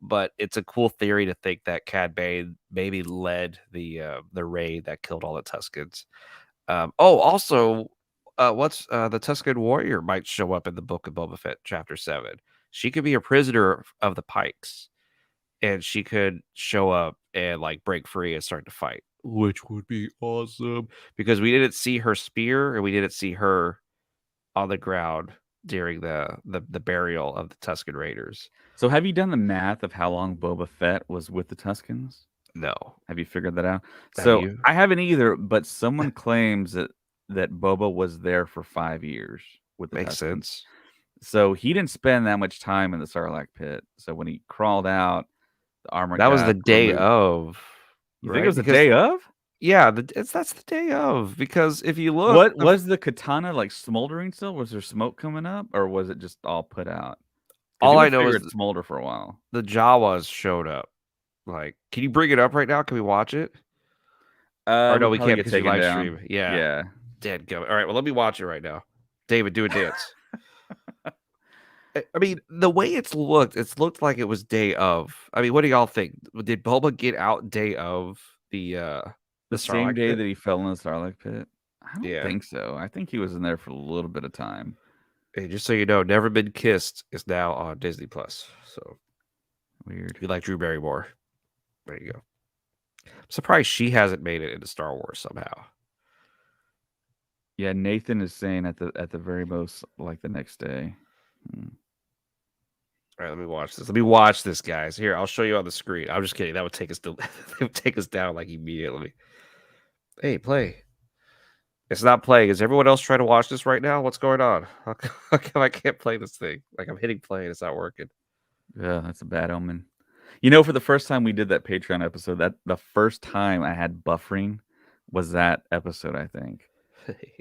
But it's a cool theory to think that Cad Bane maybe led the raid that killed all the Tuskens. Also, what's the Tusken warrior might show up in the Book of Boba Fett, Chapter 7. She could be a prisoner of the Pikes, and she could show up and like break free and start to fight, which would be awesome because we didn't see her spear and we didn't see her on the ground during the burial of the Tusken Raiders. So have you done the math of how long Boba Fett was with the Tuskens? No. Have you figured that out? Have So you? I haven't either, but someone claims that Boba was there for 5 years with the Makes Tuskens. sense. So he didn't spend that much time in the Sarlacc pit. So when he crawled out, the armor That was the got day removed. of, You think it right? was the Because day of? yeah, that's the day of. Because if you look, What was the katana like smoldering still? Was there smoke coming up, or was it just all put out? Because all you I would know figure is it'd smolder for a while. the Jawas showed up. Like, can you bring it up right now? Can we watch it? Or no, Would we probably can't get because you taken live down. stream. Yeah, Yeah. dead gum. All right, well, let me watch it right now. David, do a dance. I mean, the way it's looked like it was day of. I mean, what do y'all think? Did Bulba get out day of the The same Sarlacc day pit? that he fell in the Starlight Pit? I don't Yeah. think so. I think he was in there for a little bit of time. Hey, just so you know, Never Been Kissed is now on Disney Plus. So Weird. if you like Drew Barrymore, there you go. I'm surprised she hasn't made it into Star Wars somehow. Yeah, Nathan is saying at the very most, like the next day. Hmm. All right, let me watch this. Let me watch this, guys. Here, I'll show you on the screen. I'm just kidding. That would take us to that would take us down like immediately. Hey, play. It's not playing. Is everyone else trying to watch this right now? What's going on? How come I can't play this thing? Like I'm hitting play and it's not working. Yeah, that's a bad omen. You know, for the first time we did that Patreon episode, that the first time I had buffering was that episode, I think.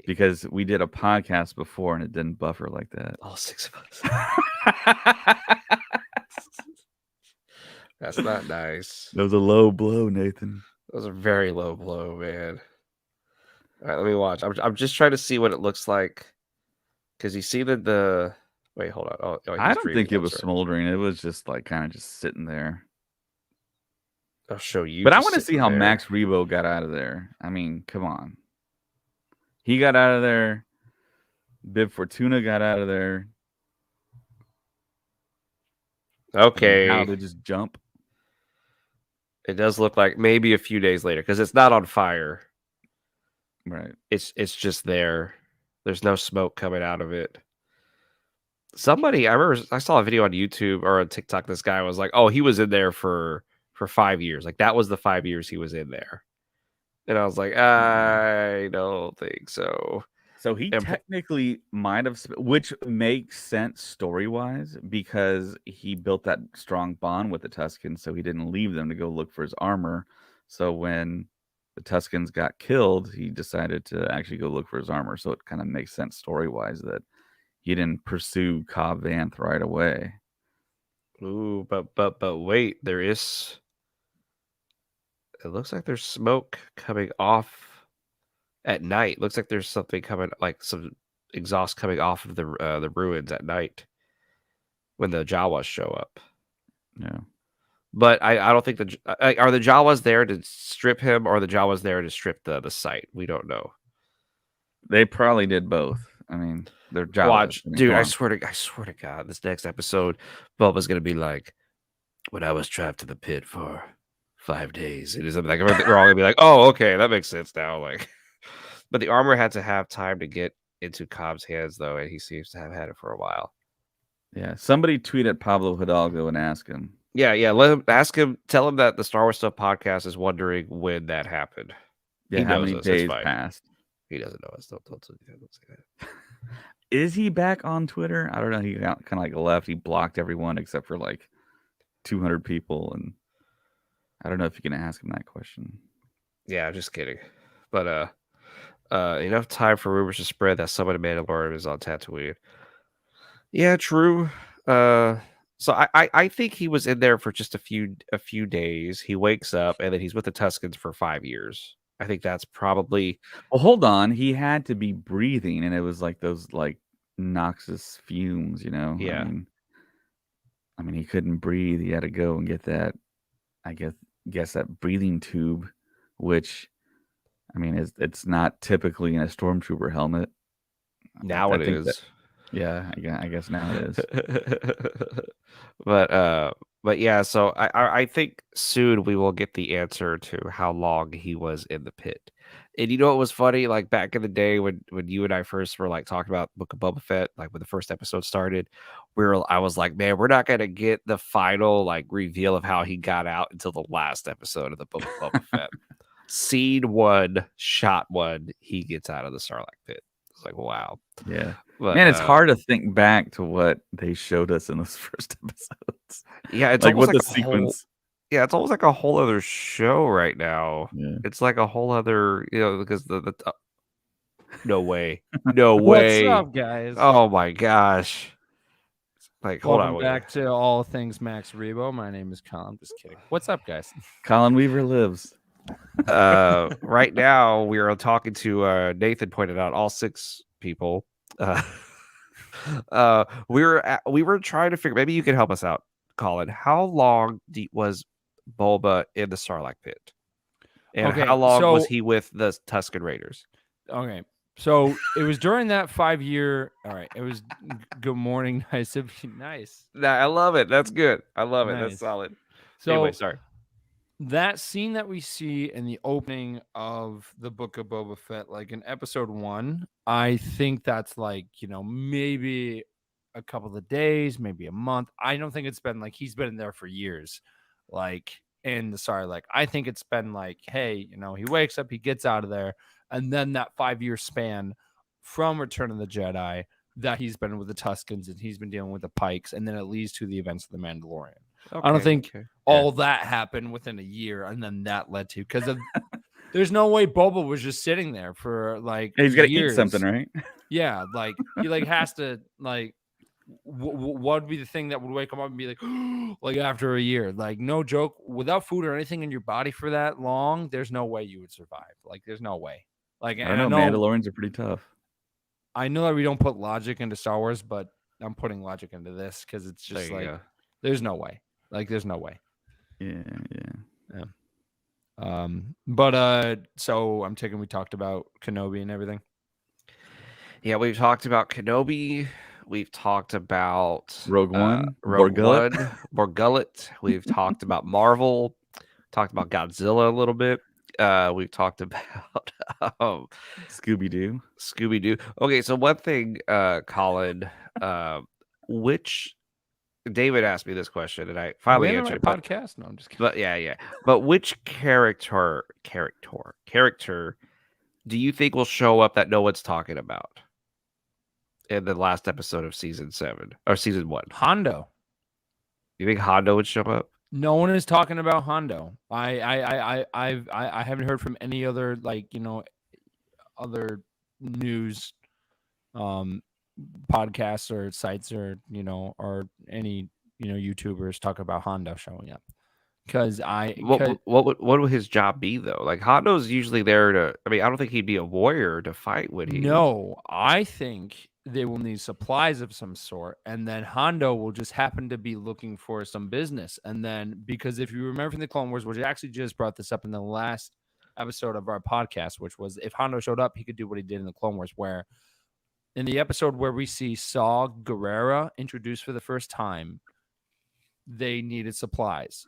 Because we did a podcast before and it didn't buffer like that. All six of us. That's not nice. That was a low blow, Nathan. That was a very low blow, man. All right, let me watch. I'm just trying to see what it looks like. Because you see the wait, hold on. Oh, I he's don't dreaming. think it I'm was sorry. smoldering. It was just like kind of just sitting there. I'll show you But I just want to see sitting how there. Max Rebo got out of there. I mean, come on. He got out of there. Bib Fortuna got out of there. I mean, how Okay. they just jump. It does look like maybe a few days later because it's not on fire. Right. It's just there. There's no smoke coming out of it. Somebody, I remember I saw a video on YouTube or on TikTok. This guy was like, "Oh, he was in there for 5 years. Like that was the 5 years he was in there." And I was like, Mm. "I don't think so." So he And technically might have, which makes sense story wise because he built that strong bond with the Tuscans, so he didn't leave them to go look for his armor. So when the Tuscans got killed, he decided to actually go look for his armor. So it kind of makes sense story wise that he didn't pursue Cobb Vanth right away. ooh, but wait, there is. It looks like there's smoke coming off at night. Looks like there's something coming, like some exhaust coming off of the ruins at night when the Jawas show up. Yeah. But I don't think are the Jawas there to strip him, or the Jawas there to strip the site. We don't know. They probably did both. I mean, they're Jawas. Watch, I mean, dude. come on. I swear to God, this next episode, Bubba's gonna be like, when I was trapped in the pit for 5 days. It is like we're all gonna be like, oh, okay, that makes sense now. Like, but the armor had to have time to get into Cobb's hands, though, and he seems to have had it for a while. Yeah. Somebody tweet at Pablo Hidalgo and ask him. Yeah. Let him ask him. Tell him that the Star Wars Stuff podcast is wondering when that happened. Yeah, He how knows many us. It's days fine. passed? He doesn't know us. Don't say that. Is he back on Twitter? I don't know. He kind of like left. He blocked everyone except for like 200 people, and I don't know if you can ask him that question. Yeah, just kidding. But enough time for rumors to spread that someone in Mandalorian is on Tatooine. Yeah, true. So I think he was in there for just a few days. He wakes up and then he's with the Tuscans for 5 years. I think that's probably Well, hold on. He had to be breathing, and it was like those like noxious fumes. yeah. I mean, he couldn't breathe. He had to go and get that. I guess that breathing tube, which I mean, it's not typically in a stormtrooper helmet. Now I it think that. is. Yeah, I guess now it is. but But yeah, so I think soon we will get the answer to how long he was in the pit. And you know what was funny? Like back in the day when you and I first were like talking about Book of Boba Fett, like when the first episode started, I was like, man, we're not gonna get the final like reveal of how he got out until the last episode of the Book of Boba Fett. Scene one, shot one, he gets out of the Sarlacc pit. It's like wow. Yeah. But Man, it's hard to think back to what they showed us in those first episodes. yeah, it's Like, almost what like the a whole sequence. yeah, it's almost like a whole other show right now. Yeah. It's like a whole other, because no way. No What's way. up, guys? Oh my gosh. Like, hold on. Welcome back to All Things Max Rebo. My name is Colin. I'm just kidding. What's up, guys? Colin Weaver lives. Right now we are talking to Nathan pointed out all 6 people. We were trying to figure, maybe you can help us out, Colin. How long was Bulba in the Sarlacc pit? And Okay, how long was so- he with the Tusken Raiders? Okay, so it was during that 5-year. All right, it was good morning, nice. Nice. Nah, I love it. That's good. I love it. That's Nice. solid. So Anyway, sorry. that scene that we see in the opening of the Book of Boba Fett, like in episode 1, I think that's like, maybe a couple of days, maybe a month. I don't think it's been like he's been in there for years. Like I think it's been like, hey, he wakes up, he gets out of there, and then that 5-year span from Return of the Jedi that he's been with the Tuskens and he's been dealing with the Pikes, and then it leads to the events of the Mandalorian. I don't think all that happened within a year, and then that led to because of there's no way Boba was just sitting there for like He's got to eat years. something, right? Yeah, like he like has to like what would be the thing that would wake him up and be like like after a year, like no joke, without food or anything in your body for that long, there's no way you would survive. Like there's no way. Like I don't know. Mandalorians are pretty tough. I know that we don't put logic into Star Wars, but I'm putting logic into this because it's just like there's no way. Like there's no way. Yeah. But so I'm taking we talked about Kenobi and everything. Yeah, we've talked about Kenobi. We've talked about Rogue One, Borgullet. We've talked about Marvel. Talked about Godzilla a little bit. We've talked about Scooby-Doo. Okay, so one thing, Colin, which David asked me this question, and I finally answered. Podcast? No, I'm just kidding. But yeah. But which character do you think will show up that no one's talking about in the last episode of season 7 or season 1? Hondo. You think Hondo would show up? No one is talking about Hondo. I haven't heard from any other other news podcasts or sites or or any YouTubers talk about Hondo showing up. Because what would his job be though? Like Hondo's usually there to. I mean, I don't think he'd be a warrior to fight, would he? No, I think they will need supplies of some sort, and then Hondo will just happen to be looking for some business. And then, because if you remember from the Clone Wars, which I actually just brought this up in the last episode of our podcast, which was if Hondo showed up, he could do what he did in the Clone Wars, where in the episode where we see Saw Gerrera introduced for the first time, they needed supplies.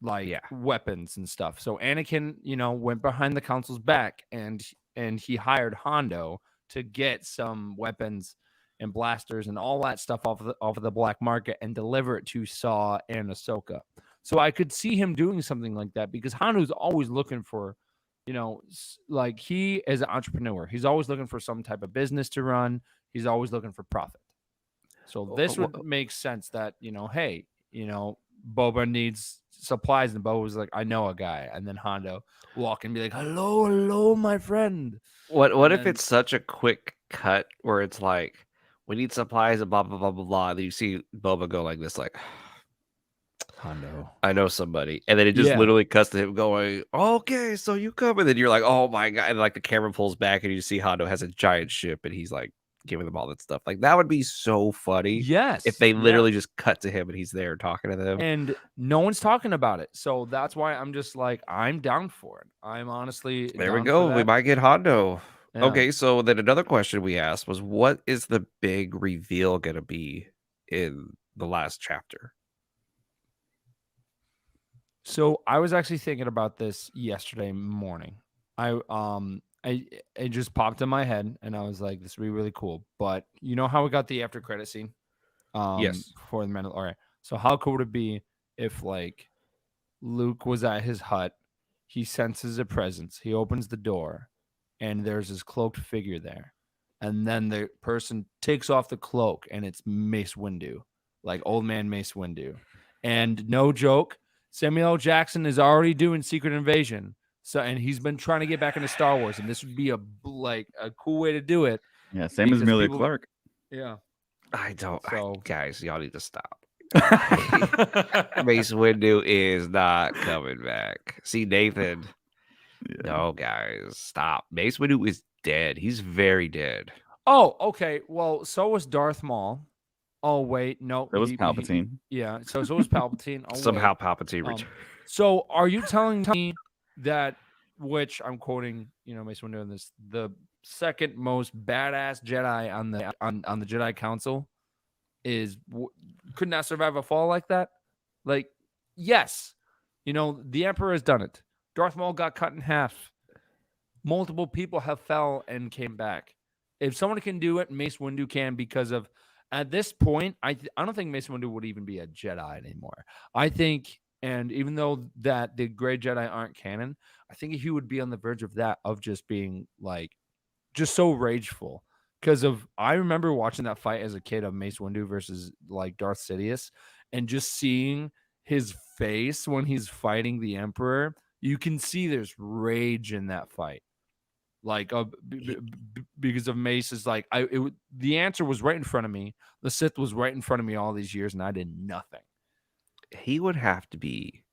Like weapons and stuff. So Anakin, went behind the council's back and he hired Hondo to get some weapons and blasters and all that stuff off of the black market and deliver it to Saw and Ahsoka. So I could see him doing something like that because Hondo's always looking for, like he is an entrepreneur. He's always looking for some type of business to run. He's always looking for profit. So this would make sense that, hey, Boba needs supplies, and Boba was like, I know a guy. And then Hondo walk and be like, hello, my friend. What if it's such a quick cut where it's like, we need supplies and blah, blah, blah, blah, blah. And you see Boba go like this, like, Hondo, I know somebody. And then it just literally cuts to him going, okay, so you come. And then you're like, oh my God. And like the camera pulls back and you see Hondo has a giant ship and he's like, giving them all that stuff. Like that would be so funny. Yes. If they literally just cut to him and he's there talking to them. And no one's talking about it. So that's why I'm just like, I'm down for it. I'm honestly there we go. We might get Hondo. Yeah. Okay, so then another question we asked was, what is the big reveal gonna be in the last chapter? So I was actually thinking about this yesterday morning. I it just popped in my head, and I was like, "This would be really cool." But you know how we got the after credit scene, Yes. for the Mandalorian. So how cool would it be if like Luke was at his hut, he senses a presence, he opens the door, and there's this cloaked figure there, and then the person takes off the cloak, and it's Mace Windu, like old man Mace Windu, and no joke, Samuel L. Jackson is already doing Secret Invasion, so and he's been trying to get back into Star Wars, and this would be a cool way to do it Yeah, same as because Amelia people, Clark. yeah, so. Guys, y'all need to stop. Mace Windu is not coming back. See, Nathan. Yeah. No, guys, stop. Mace Windu is dead. He's very dead. Oh, okay. Well, so was Darth Maul. Oh wait, no, That was Palpatine. yeah. So was Palpatine. Oh Somehow wait. Palpatine Um, returned. so are you telling me that, which I'm quoting, Mace Windu in this, the second most badass Jedi on the Jedi Council could not survive a fall like that? Like, yes, the Emperor has done it. Darth Maul got cut in half. Multiple people have fell and came back. If someone can do it, Mace Windu can, because of at this point, I don't think Mace Windu would even be a Jedi anymore. I think, and even though that the Gray Jedi aren't canon, I think he would be on the verge of that, of just being like, just so rageful. Because I remember watching that fight as a kid of Mace Windu versus like Darth Sidious, and just seeing his face when he's fighting the Emperor. You can see there's rage in that fight, like because of Mace's, like the answer was right in front of me. The Sith was right in front of me all these years, and I did nothing. He would have to be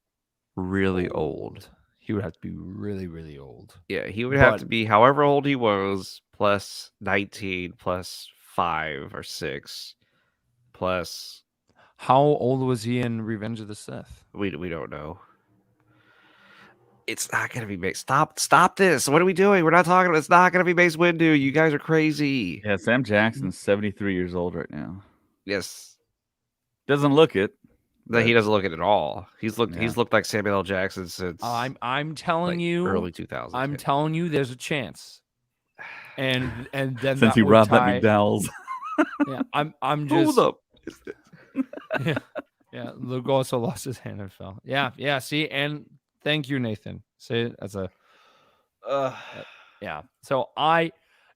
really old. He would have to be really, really old. Yeah, he would have to be however old he was, plus 19, plus 5 or 6, plus. How old was he in Revenge of the Sith? We don't know. It's not gonna be Mace. Stop this! What are we doing? We're not talking about. It's not gonna be Mace Windu. You guys are crazy. Yeah, Sam Jackson's 73 years old right now. Yes. Doesn't look it. No, he doesn't look it at all. He's looked like Samuel L. Jackson since I'm telling you, early 2000s. I'm telling you, there's a chance. And then since you robbed that McDowell's. Yeah, I'm just. Hold up. Yeah. Luke also lost his hand and fell. Yeah. See, and thank you, Nathan. Say it as a. Yeah. So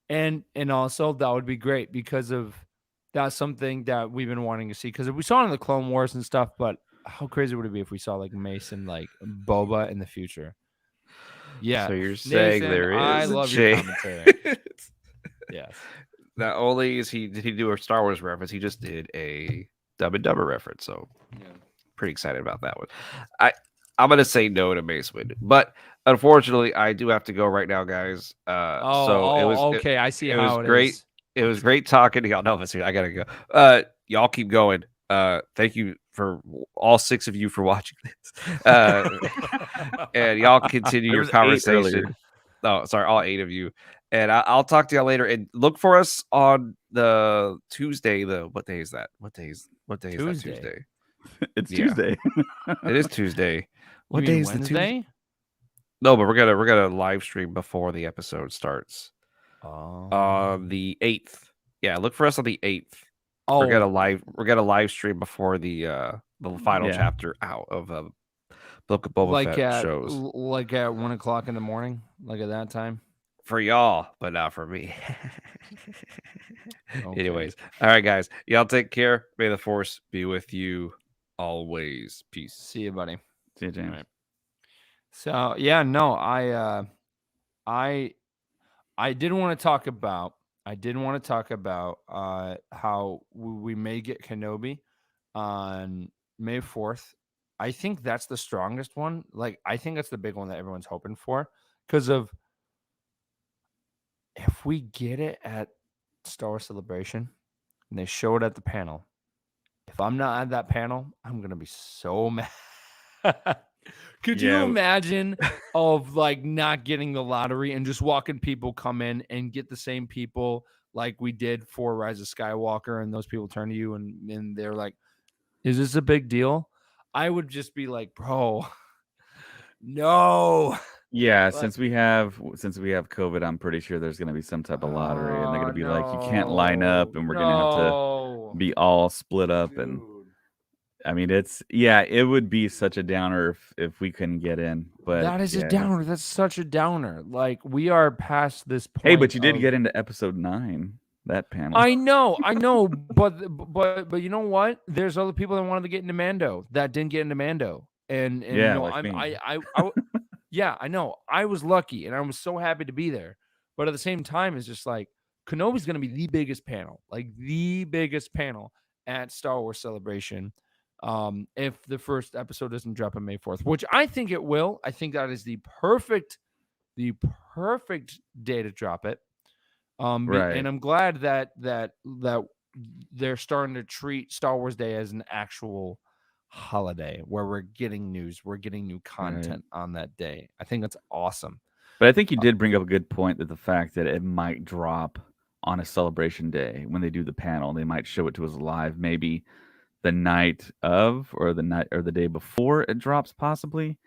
and also that would be great, because of that's something that we've been wanting to see, because we saw it in the Clone Wars and stuff, but how crazy would it be if we saw like Mace and like Boba in the future? Yeah. So you're saying Nathan, there is I a love your chance. commentary. Yes. Not only did he do a Star Wars reference, he just did a Dumb and Dumber reference. So pretty excited about that one. I'm gonna say no to Mace Windu, but unfortunately, I do have to go right now, guys. Okay. I see how it great. is. It was great talking to y'all. No, I gotta go. Y'all keep going. Thank you for all 6 of you for watching this. And y'all continue your conversation. Oh, sorry, all 8 of you. And I'll talk to y'all later. And look for us on the Tuesday. What day is that? What day is that Tuesday? It's Tuesday. It is Tuesday. What day is Wednesday? the Tuesday? No, but we're gonna live stream before the episode starts. On the 8th. Yeah, look for us on the 8th. Oh, We're gonna live stream before the final chapter out of Book of Boba Fett shows. Like at 1:00 in the morning, like at that time. For y'all, but not for me. Okay. Anyways, all right, guys, y'all take care. May the Force be with you always. Peace. See you, buddy. See you, James. Right. So yeah, no, I did want to talk about. How we may get Kenobi on May 4th. I think that's the strongest one. Like, I think that's the big one that everyone's hoping for, because of if we get it at Star Wars Celebration and they show it at the panel. If I'm not at that panel, I'm gonna be so mad. Could you imagine of like not getting the lottery and just walking people come in and get the same people like we did for Rise of Skywalker, and those people turn to you and they're like, is this a big deal? I would just be like, bro, No. Yeah, Like, since we have COVID, I'm pretty sure there's gonna be some type of lottery, and they're oh gonna be like, "You can't line up, no, and we're gonna have to no, be all split up." And dude. I mean, it would be such a downer if we couldn't get in. But That is a yeah. downer. That's such a downer. Like we are past this Hey, point but you did of get into episode 9, that panel. I know, but you know what? There's other people that wanted to get into Mando that didn't get into Mando, and you Yeah, know like me. yeah, I know. I was lucky, and I was so happy to be there. But at the same time, it's just like Kenobi's going to be the biggest panel, like the biggest panel at Star Wars Celebration. If the first episode doesn't drop on May 4th, which I think it will, I think that is the perfect day to drop it. And Right, I'm glad that they're starting to treat Star Wars Day as an actual holiday where we're getting news, we're getting new right. content on that day. I think that's awesome. But I think you did bring up a good point, that the fact that it might drop on a celebration day when they do the panel, they might show it to us live, maybe the night of, or the day before it drops, possibly.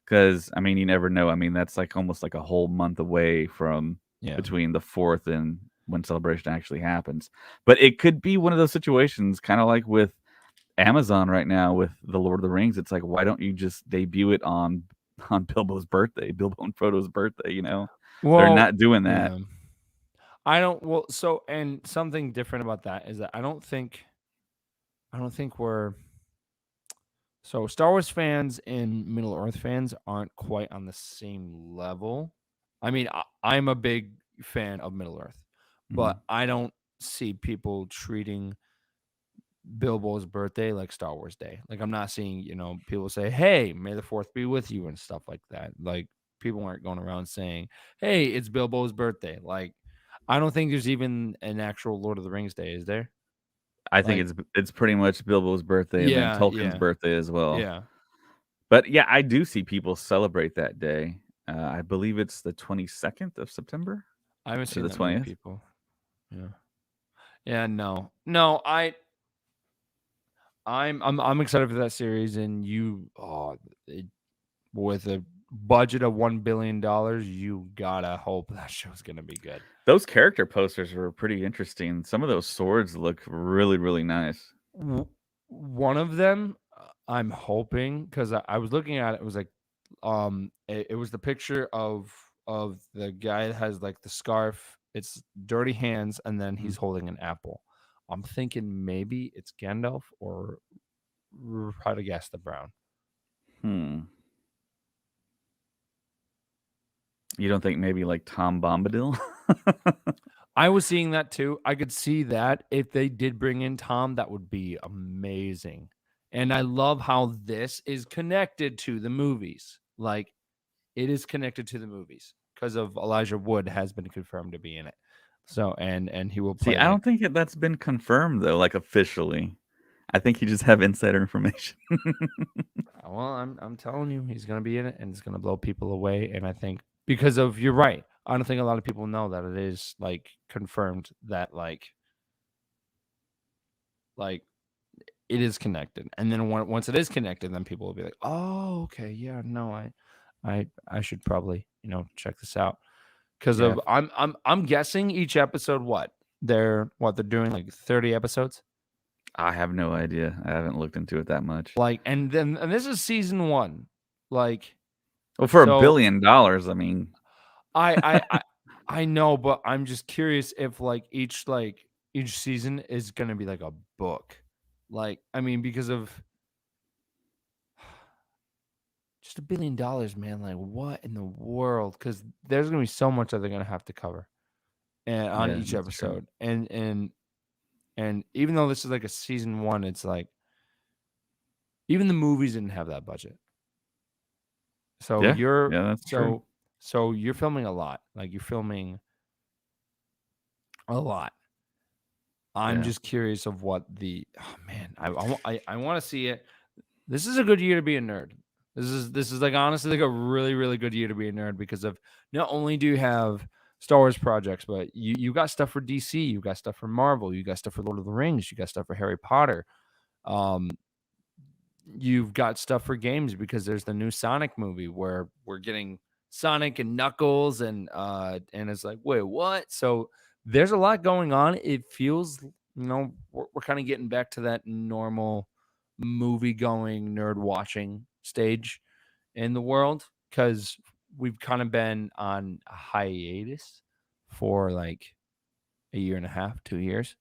Because I mean, you never know. I mean, that's like almost like a whole month away from Yeah. between the 4th and when celebration actually happens. But it could be one of those situations, kind of like with Amazon right now with the Lord of the Rings. It's like, why don't you just debut it on Bilbo's birthday, Bilbo and Frodo's birthday? They're Well, not doing that. yeah. I don't well so and something different about that is that I don't think we're so Star Wars fans and Middle Earth fans aren't quite on the same level. I mean, I'm a big fan of Middle Earth, Mhm. but I don't see people treating Bilbo's birthday like Star Wars Day. Like I'm not seeing, people say, "Hey, may the 4th be with you" and stuff like that. Like people aren't going around saying, "Hey, it's Bilbo's birthday." Like I don't think there's even an actual Lord of the Rings Day, is there? I think Like it's pretty much Bilbo's birthday and then yeah, Tolkien's yeah. birthday as well. Yeah. But yeah, I do see people celebrate that day. I believe it's the 22nd of September I haven't to seen the that many 20th. people. Yeah. Yeah, no. No, I'm excited for that series and with a budget of $1 billion, you gotta hope that show's gonna be good. Those character posters were pretty interesting. Some of those swords look really, really nice. One of them, I'm hoping because I was looking at it, it was like, it was the picture of the guy that has like the scarf. It's dirty hands, and then Mhm. he's holding an apple. I'm thinking maybe it's Gandalf or Radagast the Brown. Hmm. You don't think maybe like Tom Bombadil? I was seeing that too. I could see that if they did bring in Tom, that would be amazing. And I love how this is connected to the movies. Like it is connected to the movies because of Elijah Wood has been confirmed to be in it. So and he will See, play I like don't think that's been confirmed though, like officially. I think you just have insider information. well, I'm telling you, he's gonna be in it and it's gonna blow people away. And I think because of you're right. I don't think a lot of people know that it is like confirmed that like it is connected. And then once it is connected, then people will be like, "Oh, okay, yeah, no, I should probably check this out." Because Yeah, of I'm guessing each episode they're doing like 30 episodes. I have no idea. I haven't looked into it that much. Like and this is season 1. Like Well, for $1 so billion, I mean, I I I I know, but I'm just curious if each season is gonna be like a book. Like, I mean, because of just $1 billion, man. Like, what in the world? Because there's gonna be so much that they're gonna have to cover and on yeah, each that's true. episode. And even though this is like a season 1, it's like even the movies didn't have that budget. So Yeah, you're yeah, that's true. so you're filming a lot. Like you're filming a lot. I'm Yeah. just curious of what oh man, I want to see it. This is a good year to be a nerd. This is like honestly like a really really good year to be a nerd because of not only do you have Star Wars projects, but you got stuff for DC, you got stuff for Marvel, you got stuff for Lord of the Rings, you got stuff for Harry Potter. Um, you've got stuff for games because there's the new Sonic movie where we're getting Sonic and Knuckles and it's like, wait, what? So there's a lot going on. It feels, we're kind of getting back to that normal movie going, nerd watching stage in the world because we've kind of been on a hiatus for like a year and a half, 2 years.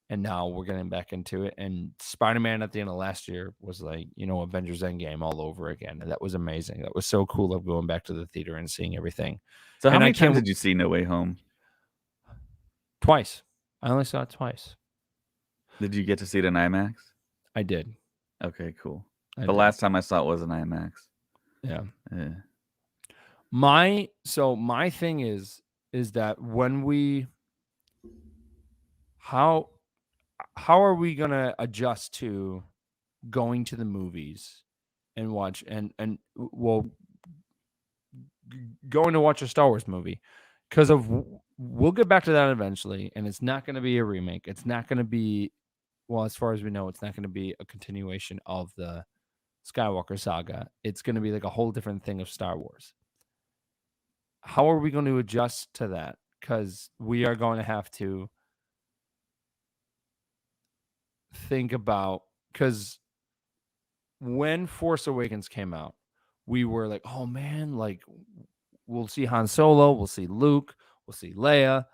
And now we're getting back into it. And Spider-Man at the end of last year was like, Avengers Endgame all over again. And that was amazing. That was so cool of going back to the theater and seeing everything. So how And I many times can't did you see No Way Home? twice. I only saw it twice. Did you get to see it in IMAX? I did. Okay, cool. I The did. last time I saw it was in IMAX. Yeah. Yeah. My thing is that when we how are we gonna adjust to going to the movies and watch and well going to watch a Star Wars movie because we'll get back to that eventually, and it's not going to be a remake. It's not going to be, well, as far as we know, it's not going to be a continuation of the Skywalker saga. It's going to be like a whole different thing of Star Wars. How are we going to adjust to that? Because we are going to have to think about, because when Force Awakens came out, we were like, oh man, like we'll see Han Solo, we'll see Luke, we'll see Leia.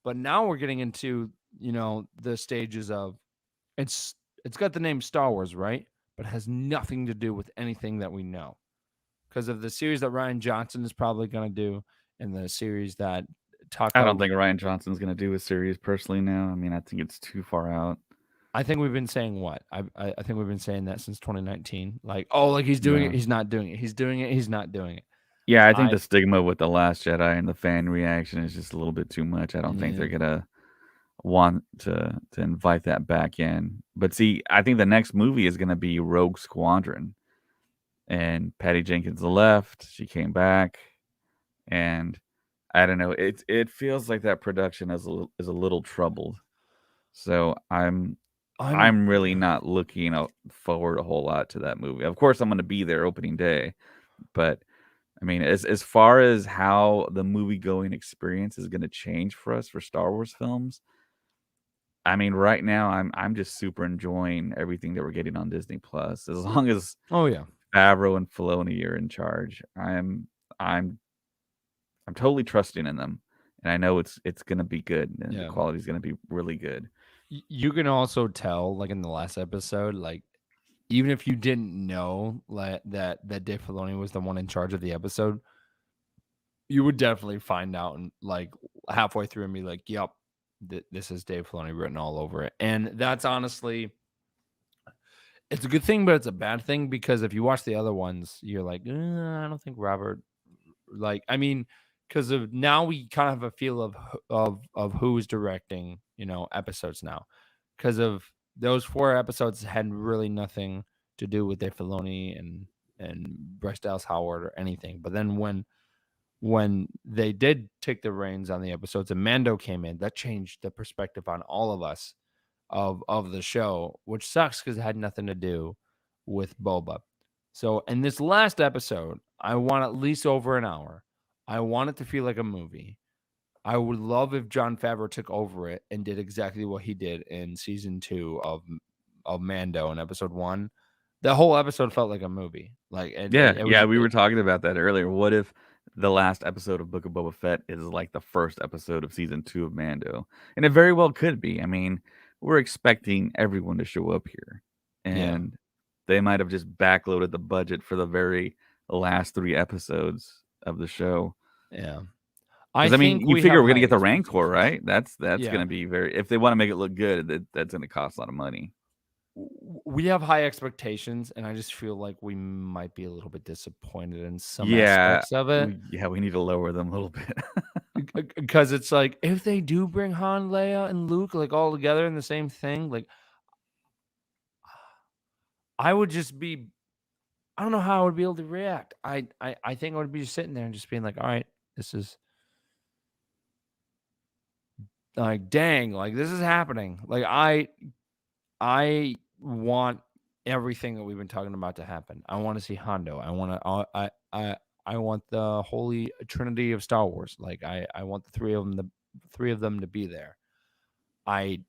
But now we're getting into, the stages of it's got the name Star Wars, right? But it has nothing to do with anything that we know. Because of the series that Ryan Johnson is probably going to do and the series that I don't think Ryan Johnson's going to do a series personally now. I mean, I think it's too far out. I think we've been saying what? I think we've been saying that since 2019. Like, oh, like he's doing it, he's not doing it. He's doing it, he's not doing it. Yeah, I think the stigma with The Last Jedi and the fan reaction is just a little bit too much. I don't think they're gonna want to invite that back in. But see, I think the next movie is gonna be Rogue Squadron, and Patty Jenkins left. She came back, and I don't know. It feels like that production is a little troubled. So I'm really not looking forward a whole lot to that movie. Of course, I'm going to be there opening day, but I mean, as far as how the movie going experience is going to change for us for Star Wars films, I mean, right now I'm just super enjoying everything that we're getting on Disney Plus. As long as Favreau and Filoni are in charge, I'm totally trusting in them, and I know it's going to be good, and the quality is going to be really good. You can also tell, like in the last episode, like even if you didn't know that Dave Filoni was the one in charge of the episode, you would definitely find out and like halfway through and be like, "Yep, this is Dave Filoni written all over it." And that's honestly, it's a good thing, but it's a bad thing because if you watch the other ones, you're like, I don't think Robert. Like, I mean, because of now we kind of have a feel of who's directing, episodes now, because of those 4 episodes had really nothing to do with Dave Filoni and Bryce Dallas Howard or anything. But then when they did take the reins on the episodes and Mando came in, that changed the perspective on all of us of the show, which sucks because it had nothing to do with Boba. So in this last episode, I want at least over an hour. I want it to feel like a movie. I would love if Jon Favreau took over it and did exactly what he did in season 2 of Mando in episode 1. The whole episode felt like a movie. Like we were talking about that earlier. What if the last episode of Book of Boba Fett is like the first episode of season 2 of Mando? And it very well could be. I mean, we're expecting everyone to show up here, and they might have just backloaded the budget for the very last 3 episodes of the show. Yeah. I mean, you figure we're gonna get the Rancor, right? That's gonna be very. If they want to make it look good, that's gonna cost a lot of money. We have high expectations, and I just feel like we might be a little bit disappointed in some aspects of it. We need to lower them a little bit. Because it's like, if they do bring Han, Leia, and Luke like all together in the same thing, like I would just be, I don't know how I would be able to react. I think I would be just sitting there and just being like, all right, this is like, dang, like this is happening. Like I want everything that we've been talking about to happen. I want to see Hondo. I want the holy trinity of Star Wars. Like I want the three of them to be there. I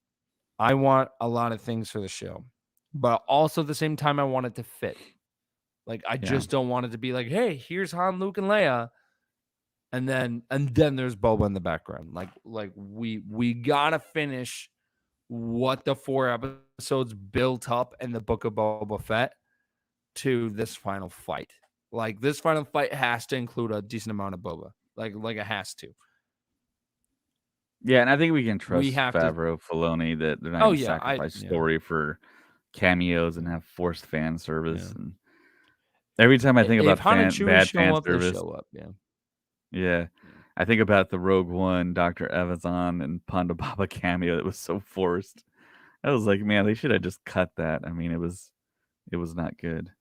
I want a lot of things for the show, but also at the same time I want it to fit. Like I Yeah. just don't want it to be like, hey, here's Han, Luke, and Leia, and then there's Boba in the background. Like we gotta finish what the 4 episodes built up in the Book of Boba Fett to this final fight. Like this final fight has to include a decent amount of Boba. Like it has to. Yeah, and I think we can We trust have to. Favreau, Filoni that they're not Oh going to yeah, sacrifice story for cameos and have forced fan service. Yeah. And every time I think If about Han and Chewie bad show fan up, they service, show up. Yeah. yeah, I think about the Rogue One, Dr. Evazan, and Ponda Baba cameo that was so forced. I was like, man, they should have just cut that. I mean, it was not good.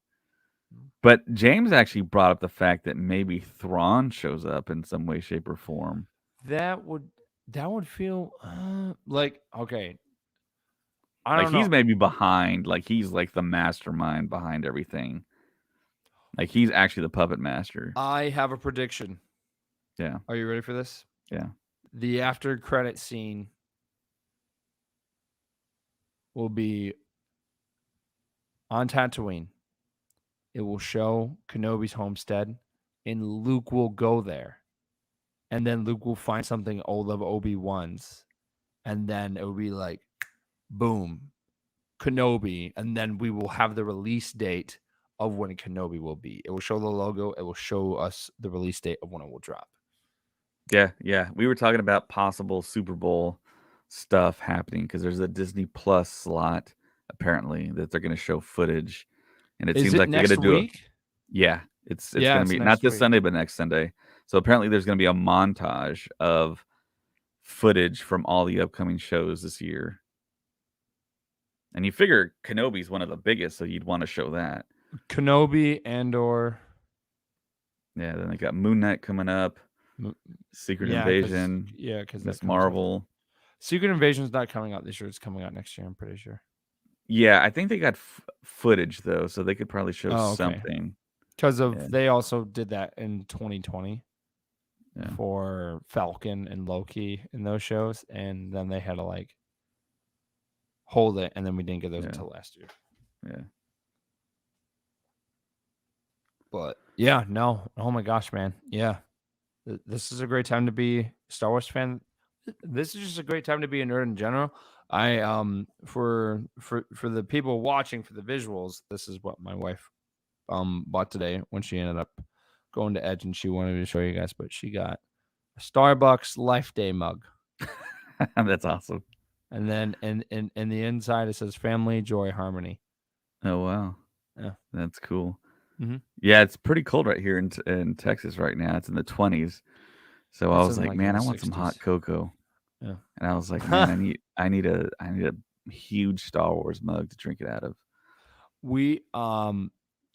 But James actually brought up the fact that maybe Thrawn shows up in some way, shape, or form. That would feel like okay. I Like don't he's know. maybe behind, like he's like the mastermind behind everything. Like he's actually the puppet master. I have a prediction. Yeah. Are you ready for this? Yeah. The after credit scene will be on Tatooine. It will show Kenobi's homestead, and Luke will go there. And then Luke will find something old of Obi-Wan's. And then it will be like, boom, Kenobi. And then we will have the release date of when Kenobi will be. It will show the logo. It will show us the release date of when it will drop. Yeah. Yeah. We were talking about possible Super Bowl stuff happening because there's a Disney Plus slot apparently that they're going to show footage. And it Is seems it like they're next going to do it. week? Yeah. It's Yeah, going to it's be not next this week. Sunday, but next Sunday. So apparently there's going to be a montage of footage from all the upcoming shows this year. And you figure Kenobi's one of the biggest, so you'd want to show that. Kenobi and/or Yeah, then they got Moon Knight coming up, Secret Invasion, because Miss Marvel. Secret Invasion's not coming out this year. It's coming out next year. I'm pretty sure. Yeah, I think they got footage though, so they could probably show Oh, okay. something. Because Yeah. they also did that in 2020 Yeah. for Falcon and Loki in those shows, and then they had to like hold it, and then we didn't get those Yeah. until last year. Yeah. But yeah, no. Oh my gosh, man. Yeah. This is a great time to be a Star Wars fan. This is just a great time to be a nerd in general. I for the people watching, for the visuals, this is what my wife bought today when she ended up going to Edge, and she wanted to show you guys, but she got a Starbucks Life Day mug. That's awesome. And then in the inside it says family, joy, harmony. Oh wow. Yeah. That's cool. Mhm. Yeah, it's pretty cold right here in Texas right now. It's in the 20s. So I It's was in, like, like, man, in I the want some hot 60s. cocoa. Yeah. And I was like, man, I need a huge Star Wars mug to drink it out of. We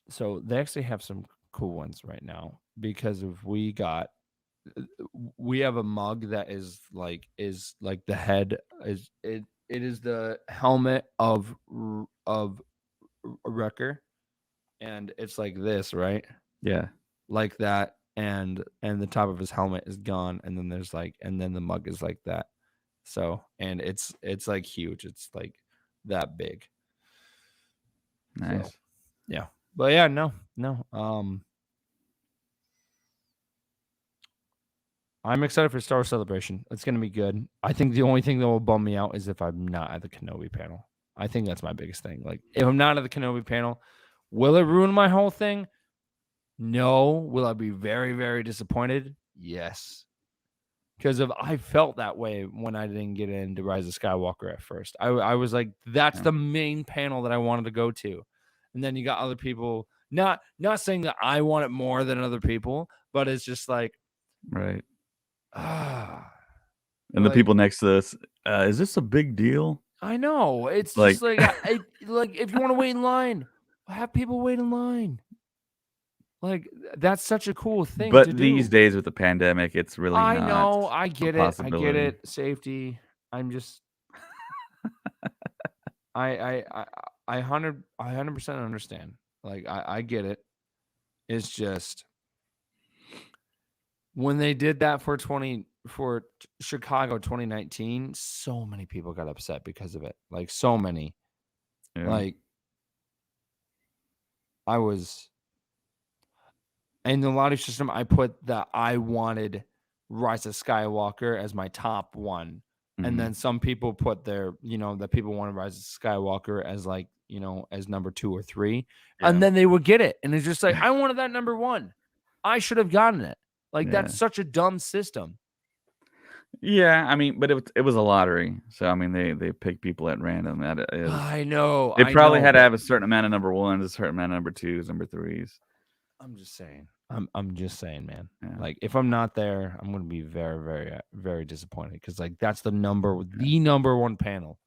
so they actually have some cool ones right now because we have a mug that is like the head is it is the helmet of Wrecker, and it's like this, right? Yeah. Like that, and the top of his helmet is gone, and then there's like, and then the mug is like that. So, and it's like huge. It's like that big. Nice. So, yeah. But yeah, no. I'm excited for Star Wars Celebration. It's gonna be good. I think the only thing that will bum me out is if I'm not at the Kenobi panel. I think that's my biggest thing. Like, if I'm not at the Kenobi panel, will it ruin my whole thing? No. Will I be very, very disappointed? Yes. Because I felt that way when I didn't get into Rise of Skywalker at first. I was like, that's the main panel that I wanted to go to. And then you got other people, not saying that I want it more than other people, but it's just like, right. And the people next to us, is this a big deal? I know. It's like, just like, like if you want to wait in line, have people wait in line. Like, that's such a cool thing. But to these days with the pandemic, it's really I not. know. I get it. I get it. Safety. I'm just. I 100% understand. Like I get it. It's just when they did that for Chicago 2019, so many people got upset because of it. Like so many. Yeah. Like I was in the lottery system, I put that I wanted Rise of Skywalker as my top one. And Mhm. then some people put their, that people wanted Rise of Skywalker as like, as number 2 or 3. Yeah. And then they would get it. And it's just like, I wanted that number 1. I should have gotten it. Like, Yeah. that's such a dumb system. Yeah, I mean, but it was a lottery, so I mean, they pick people at random. That is, I know. they I probably know, had to but have a certain amount of number ones, a certain amount of number twos, number threes. I'm just saying. I'm just saying, man. Yeah. Like, if I'm not there, I'm gonna be very, very, very disappointed because like that's the number 1 panel.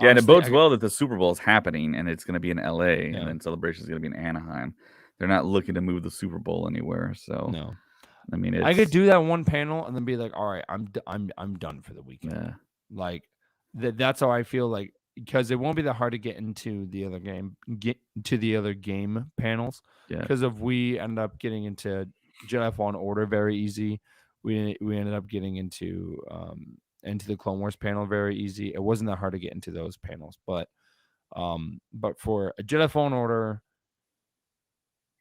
Yeah, and it Honestly, bodes well that the Super Bowl is happening and it's going to be in LA, Yeah. and then Celebration is going to be in Anaheim. They're not looking to move the Super Bowl anywhere, so no. I mean, I could it's do that 1 panel and then be like, all right, I'm done for the weekend. yeah, Like that's how I feel like because it won't be that hard to get into the other game panels yeah, because of we ended up getting into Jedi Fallen Order very easy. We ended up getting into the Clone Wars panel very easy. It wasn't that hard to get into those panels, but for a Jedi Fallen Order,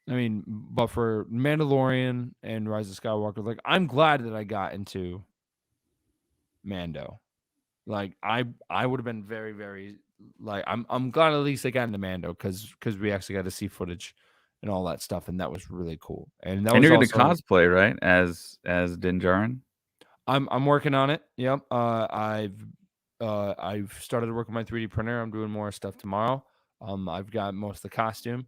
I mean, but for Mandalorian and Rise of Skywalker, like I'm glad that I got into Mando. Like I would have been very, very like I'm glad at least I got into Mando because we actually got to see footage and all that stuff, and that was really cool. And that and was you're going to also cosplay, right, as Din Djarin? I'm working on it. Yep. I've started working my 3D printer. I'm doing more stuff tomorrow. I've got most of the costume.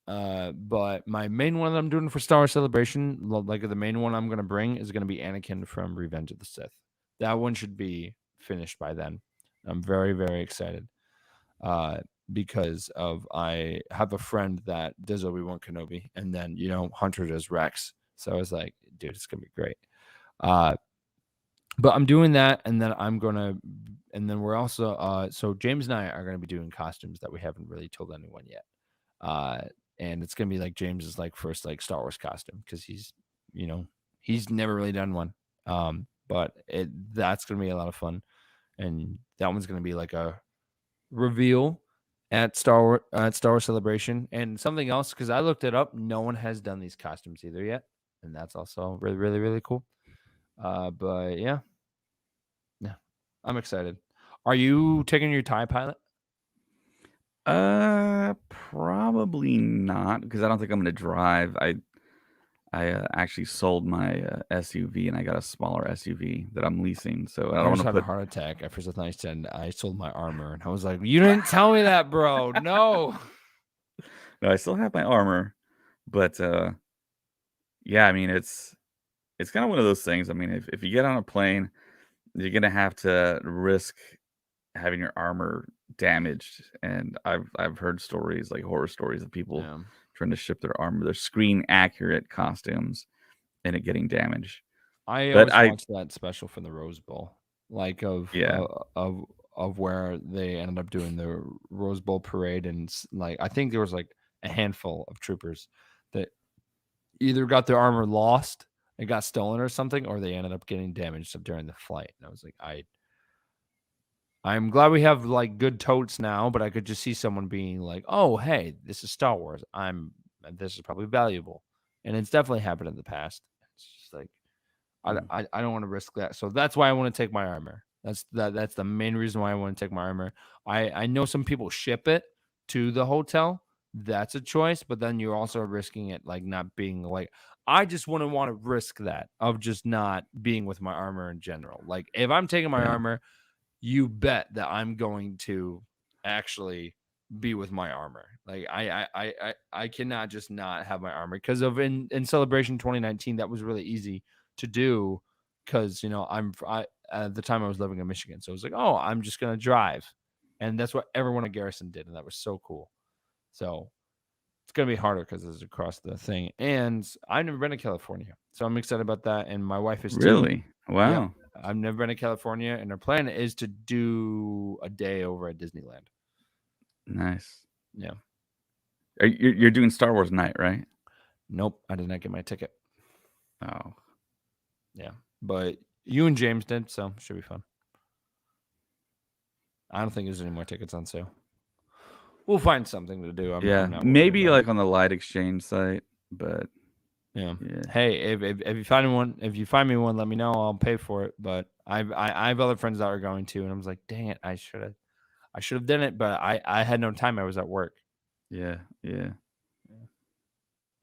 But my main one that I'm doing for Star Wars Celebration, like the main one I'm gonna bring is gonna be Anakin from Revenge of the Sith. That one should be finished by then. I'm very, very excited. Because of I have a friend that does Obi-Wan Kenobi, and then Hunter does Rex. So I was like, dude, it's gonna be great. But I'm doing that, and then we're also so James and I are gonna be doing costumes that we haven't really told anyone yet. And it's gonna be like James's like first like Star Wars costume because he's never really done one. But that's gonna be a lot of fun, and that one's gonna be like a reveal at Star Wars Celebration. And something else because I looked it up, no one has done these costumes either yet, and that's also really, really, really cool. But yeah, I'm excited. Are you taking your TIE pilot? Probably not because I don't think I'm going to drive. I actually sold my SUV and I got a smaller SUV that I'm leasing, so I I don't want just to had put. a heart attack. At first, I thought you said I sold my armor, and I was like, "You didn't tell me that, bro." No. No, I still have my armor, but yeah, I mean it's kind of one of those things. I mean, if you get on a plane, you're gonna have to risk having your armor damaged, and I've heard stories like horror stories of people Yeah. trying to ship their armor, their screen accurate costumes, and it getting damaged. I But always watched that special from the Rose Bowl, like Yeah. of where they ended up doing the Rose Bowl parade, and like I think there was like a handful of troopers that either got their armor lost, it got stolen or something, or they ended up getting damaged during the flight. And I was like, I'm glad we have like good totes now, but I could just see someone being like, "Oh, hey, this is Star Wars. This is probably valuable," and it's definitely happened in the past. It's just like I don't want to risk that, so that's why I want to take my armor. That's the main reason why I want to take my armor. I know some people ship it to the hotel. That's a choice, but then you're also risking it like not being like. I just wouldn't want to risk that of just not being with my armor in general. Like if I'm taking my Yeah. armor, you bet that I'm going to actually be with my armor. Like I cannot just not have my armor because of in Celebration 2019 that was really easy to do because I at the time I was living in Michigan, so it was like, oh, I'm just gonna drive, and that's what everyone at Garrison did, and that was so cool. So it's gonna be harder because it's across the thing, and I've never been to California, so I'm excited about that, and my wife is too. Really? Wow. Yeah. I've never been to California, and our plan is to do a day over at Disneyland. Nice. Yeah. You're doing Star Wars night, right? Nope, I did not get my ticket. Oh, Yeah, but you and James did, so should be fun. I don't think there's any more tickets on sale. We'll find something to do. I'm not worried maybe about like it. on the Light Exchange site, but Yeah. yeah. Hey, if you find me one, let me know. I'll pay for it. But I have other friends that are going to, and I was like, dang it, I should have done it, but I had no time. I was at work. Yeah.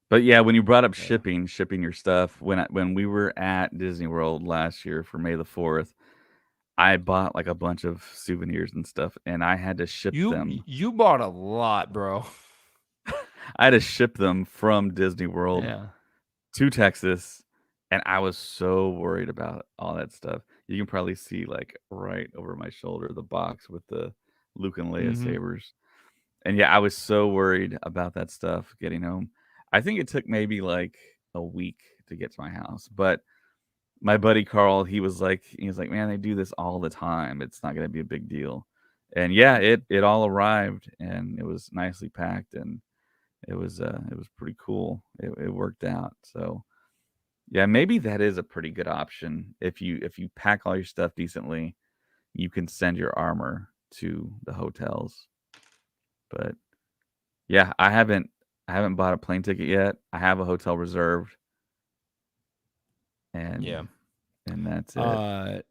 But yeah, when you brought up Yeah. shipping your stuff, when we were at Disney World last year for May the 4th, I bought like a bunch of souvenirs and stuff, and I had to ship them. You bought a lot, bro. I had to ship them from Disney World Yeah. to Texas, and I was so worried about all that stuff. You can probably see like right over my shoulder the box with the Luke and Leia Mm-hmm. sabers. And yeah, I was so worried about that stuff getting home. I think it took maybe like a week to get to my house, but my buddy Carl, he was like, man, they do this all the time. It's not going to be a big deal. And yeah, it all arrived, and it was nicely packed, and it was pretty cool. It worked out. So yeah, maybe that is a pretty good option. If you pack all your stuff decently, you can send your armor to the hotels. But yeah, I haven't bought a plane ticket yet. I have a hotel reserved, Yeah. and that's it.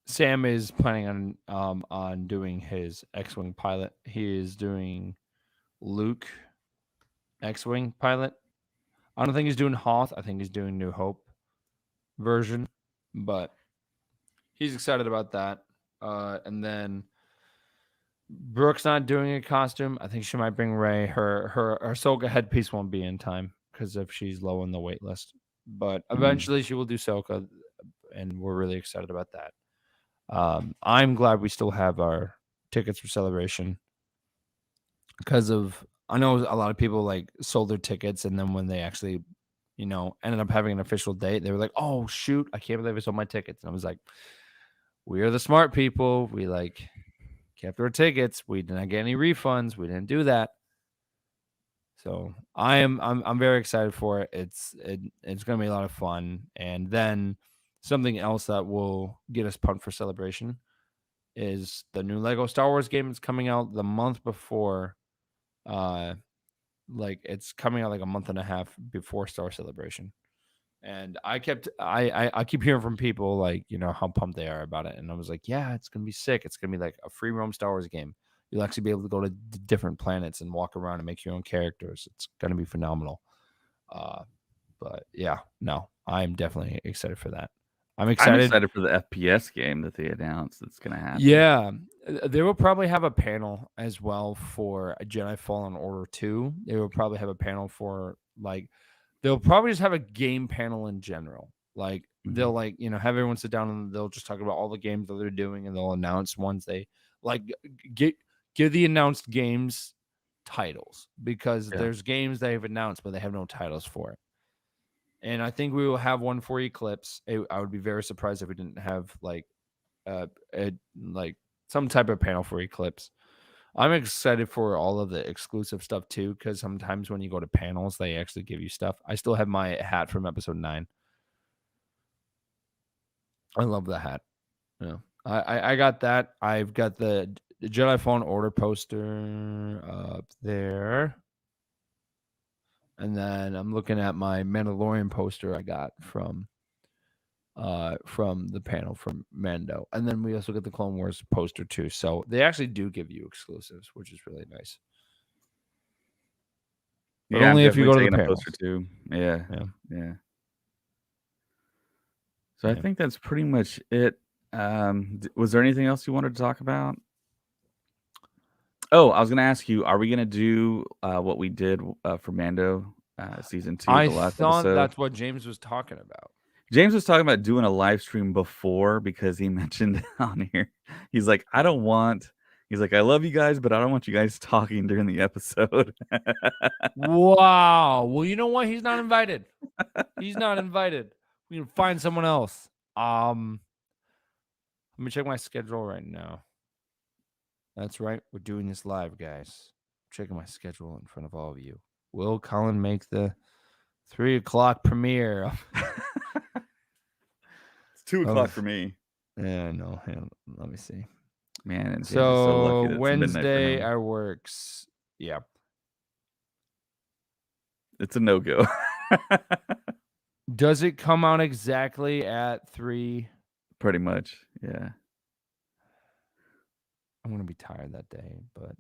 Sam is planning on doing his X-wing pilot. He is doing Luke X-wing pilot. I don't think he's doing Hoth. I think he's doing New Hope version, but he's excited about that. And then Brooke's not doing a costume. I think she might bring Ray. Her Ahsoka headpiece won't be in time because if she's low on the wait list. But eventually she will do Ahsoka, and we're really excited about that. I'm glad we still have our tickets for Celebration because of I know a lot of people like sold their tickets, and then when they actually, ended up having an official date, they were like, "Oh shoot, I can't believe I sold my tickets." And I was like, "We are the smart people. We like kept our tickets. We did not get any refunds. We didn't do that." So I'm very excited for it. It's gonna be a lot of fun. And then something else that will get us pumped for Celebration is the new Lego Star Wars game that's coming out the month before. Like it's coming out like a month and a half before Star Celebration. And I keep hearing from people like, how pumped they are about it. And I was like, yeah, it's gonna be sick. It's gonna be like a free roam Star Wars game. You'll actually be able to go to different planets and walk around and make your own characters. It's gonna be phenomenal. But yeah, no, I'm definitely excited for that. I'm I'm excited. excited for the FPS game that they announced that's going to happen. Yeah, they will probably have a panel as well for a Jedi Fallen Order 2. They will probably have a panel for they'll probably just have a game panel in general. Like they'll have everyone sit down and they'll just talk about all the games that they're doing, and they'll announce ones they like. Give the announced games titles because Yeah. there's games they've announced but they have no titles for it. And I think we will have one for Eclipse. I would be very surprised if we didn't have like some type of panel for Eclipse. I'm excited for all of the exclusive stuff too, because sometimes when you go to panels, they actually give you stuff. I still have my hat from episode 9. I love the hat. Yeah, I got that. I've got the Jedi Fallen Order poster up there, and then I'm looking at my Mandalorian poster I got from the panel from Mando. And then we also get the Clone Wars poster too. So they actually do give you exclusives, which is really nice. But Yeah, only I'm if you definitely go to the taking a panels. poster too. Yeah. Yeah. So I Yeah. think that's pretty much it. Was there anything else you wanted to talk about? Oh, I was going to ask you, are we going to do what we did for Mando season 2, I the last thought episode? that's what James was talking about. James was talking about doing a live stream before because he mentioned on here, he's like, I love you guys, but I don't want you guys talking during the episode. Wow. Well, you know what? He's not invited. He's not invited. We can find someone else. Let me check my schedule right now. That's right. We're doing this live, guys. Checking my schedule in front of all of you. Will Colin make the 3 o'clock premiere? It's 2 Oh. o'clock for me. Yeah, no. Let me see. Man, and James is so lucky So that it's midnight for Wednesday him. I works. Yeah. It's a no-go. Does it come out exactly at 3? Pretty much, yeah. I'm gonna be tired that day, but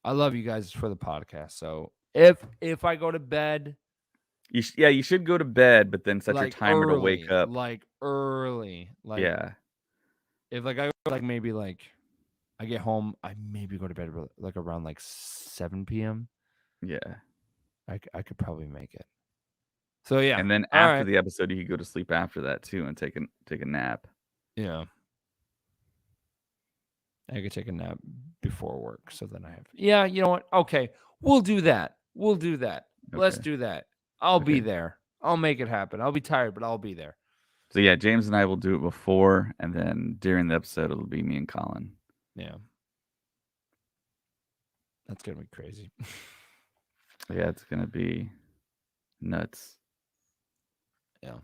I love you guys for the podcast. So if I go to bed, You should go to bed, but then set your like timer to wake up. early, Yeah. If like I like maybe like I get home, I maybe go to bed like around like 7 p.m. Yeah. I could probably make it. So yeah, And then all after right. the episode, you could go to sleep after that too and take a nap. Yeah. I could take a nap before work. So then I have, yeah, you know what? Okay. We'll do that. Let's Okay. do that. I'll be Okay. there. I'll make it happen. I'll be tired, but I'll be there. So yeah, James and I will do it before, and then during the episode, it'll be me and Colin. Yeah. That's going to be crazy. Yeah, it's going to be nuts. Yeah.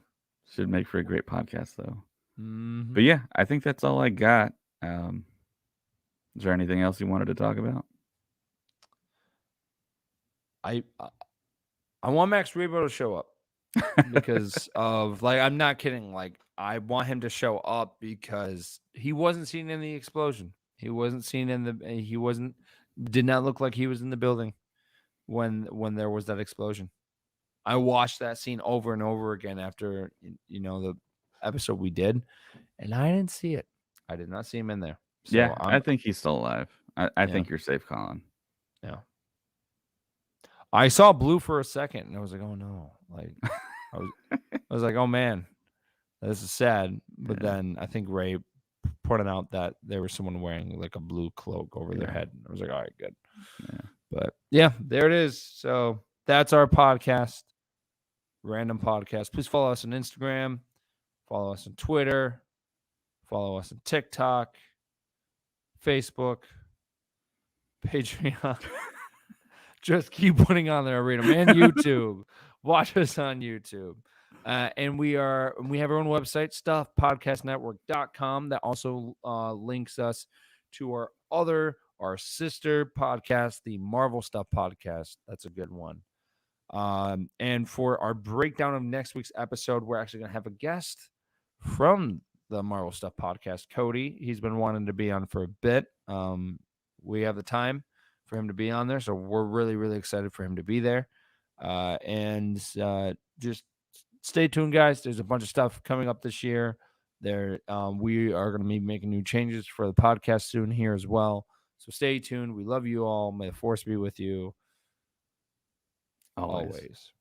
Should make for a great podcast, though. Mm-hmm. But yeah, I think that's all I got. Is there anything else you wanted to talk about? I want Max Rebo to show up because of like, I'm not kidding. Like, I want him to show up because he wasn't seen in the explosion. He wasn't seen in the, did not look like he was in the building when there was that explosion. I watched that scene over and over again after, the episode we did, and I didn't see it. I did not see him in there. So Yeah, I think he's still alive. I think you're safe, Colin. Yeah. I saw blue for a second, and I was like, "Oh no!" Like, I was like, "Oh man, this is sad." But then I think Ray pointed out that there was someone wearing like a blue cloak over their head. And I was like, "All right, good." Yeah. But yeah, there it is. So that's our podcast, Random Podcast. Please follow us on Instagram, follow us on Twitter, follow us on TikTok, Facebook, Patreon. Just keep putting on there, read them, and YouTube. Watch us on YouTube. And we have our own website, stuffpodcastnetwork.com, that also links us to our sister podcast, the Marvel Stuff Podcast. That's a good one. And for our breakdown of next week's episode, we're actually going to have a guest from the Marvel Stuff Podcast, Cody. He's been wanting to be on for a bit. We have the time for him to be on there, so we're really, really excited for him to be there. And just stay tuned, guys. There's a bunch of stuff coming up this year. We are going to be making new changes for the podcast soon here as well. So stay tuned. We love you all. May the force be with you. Always.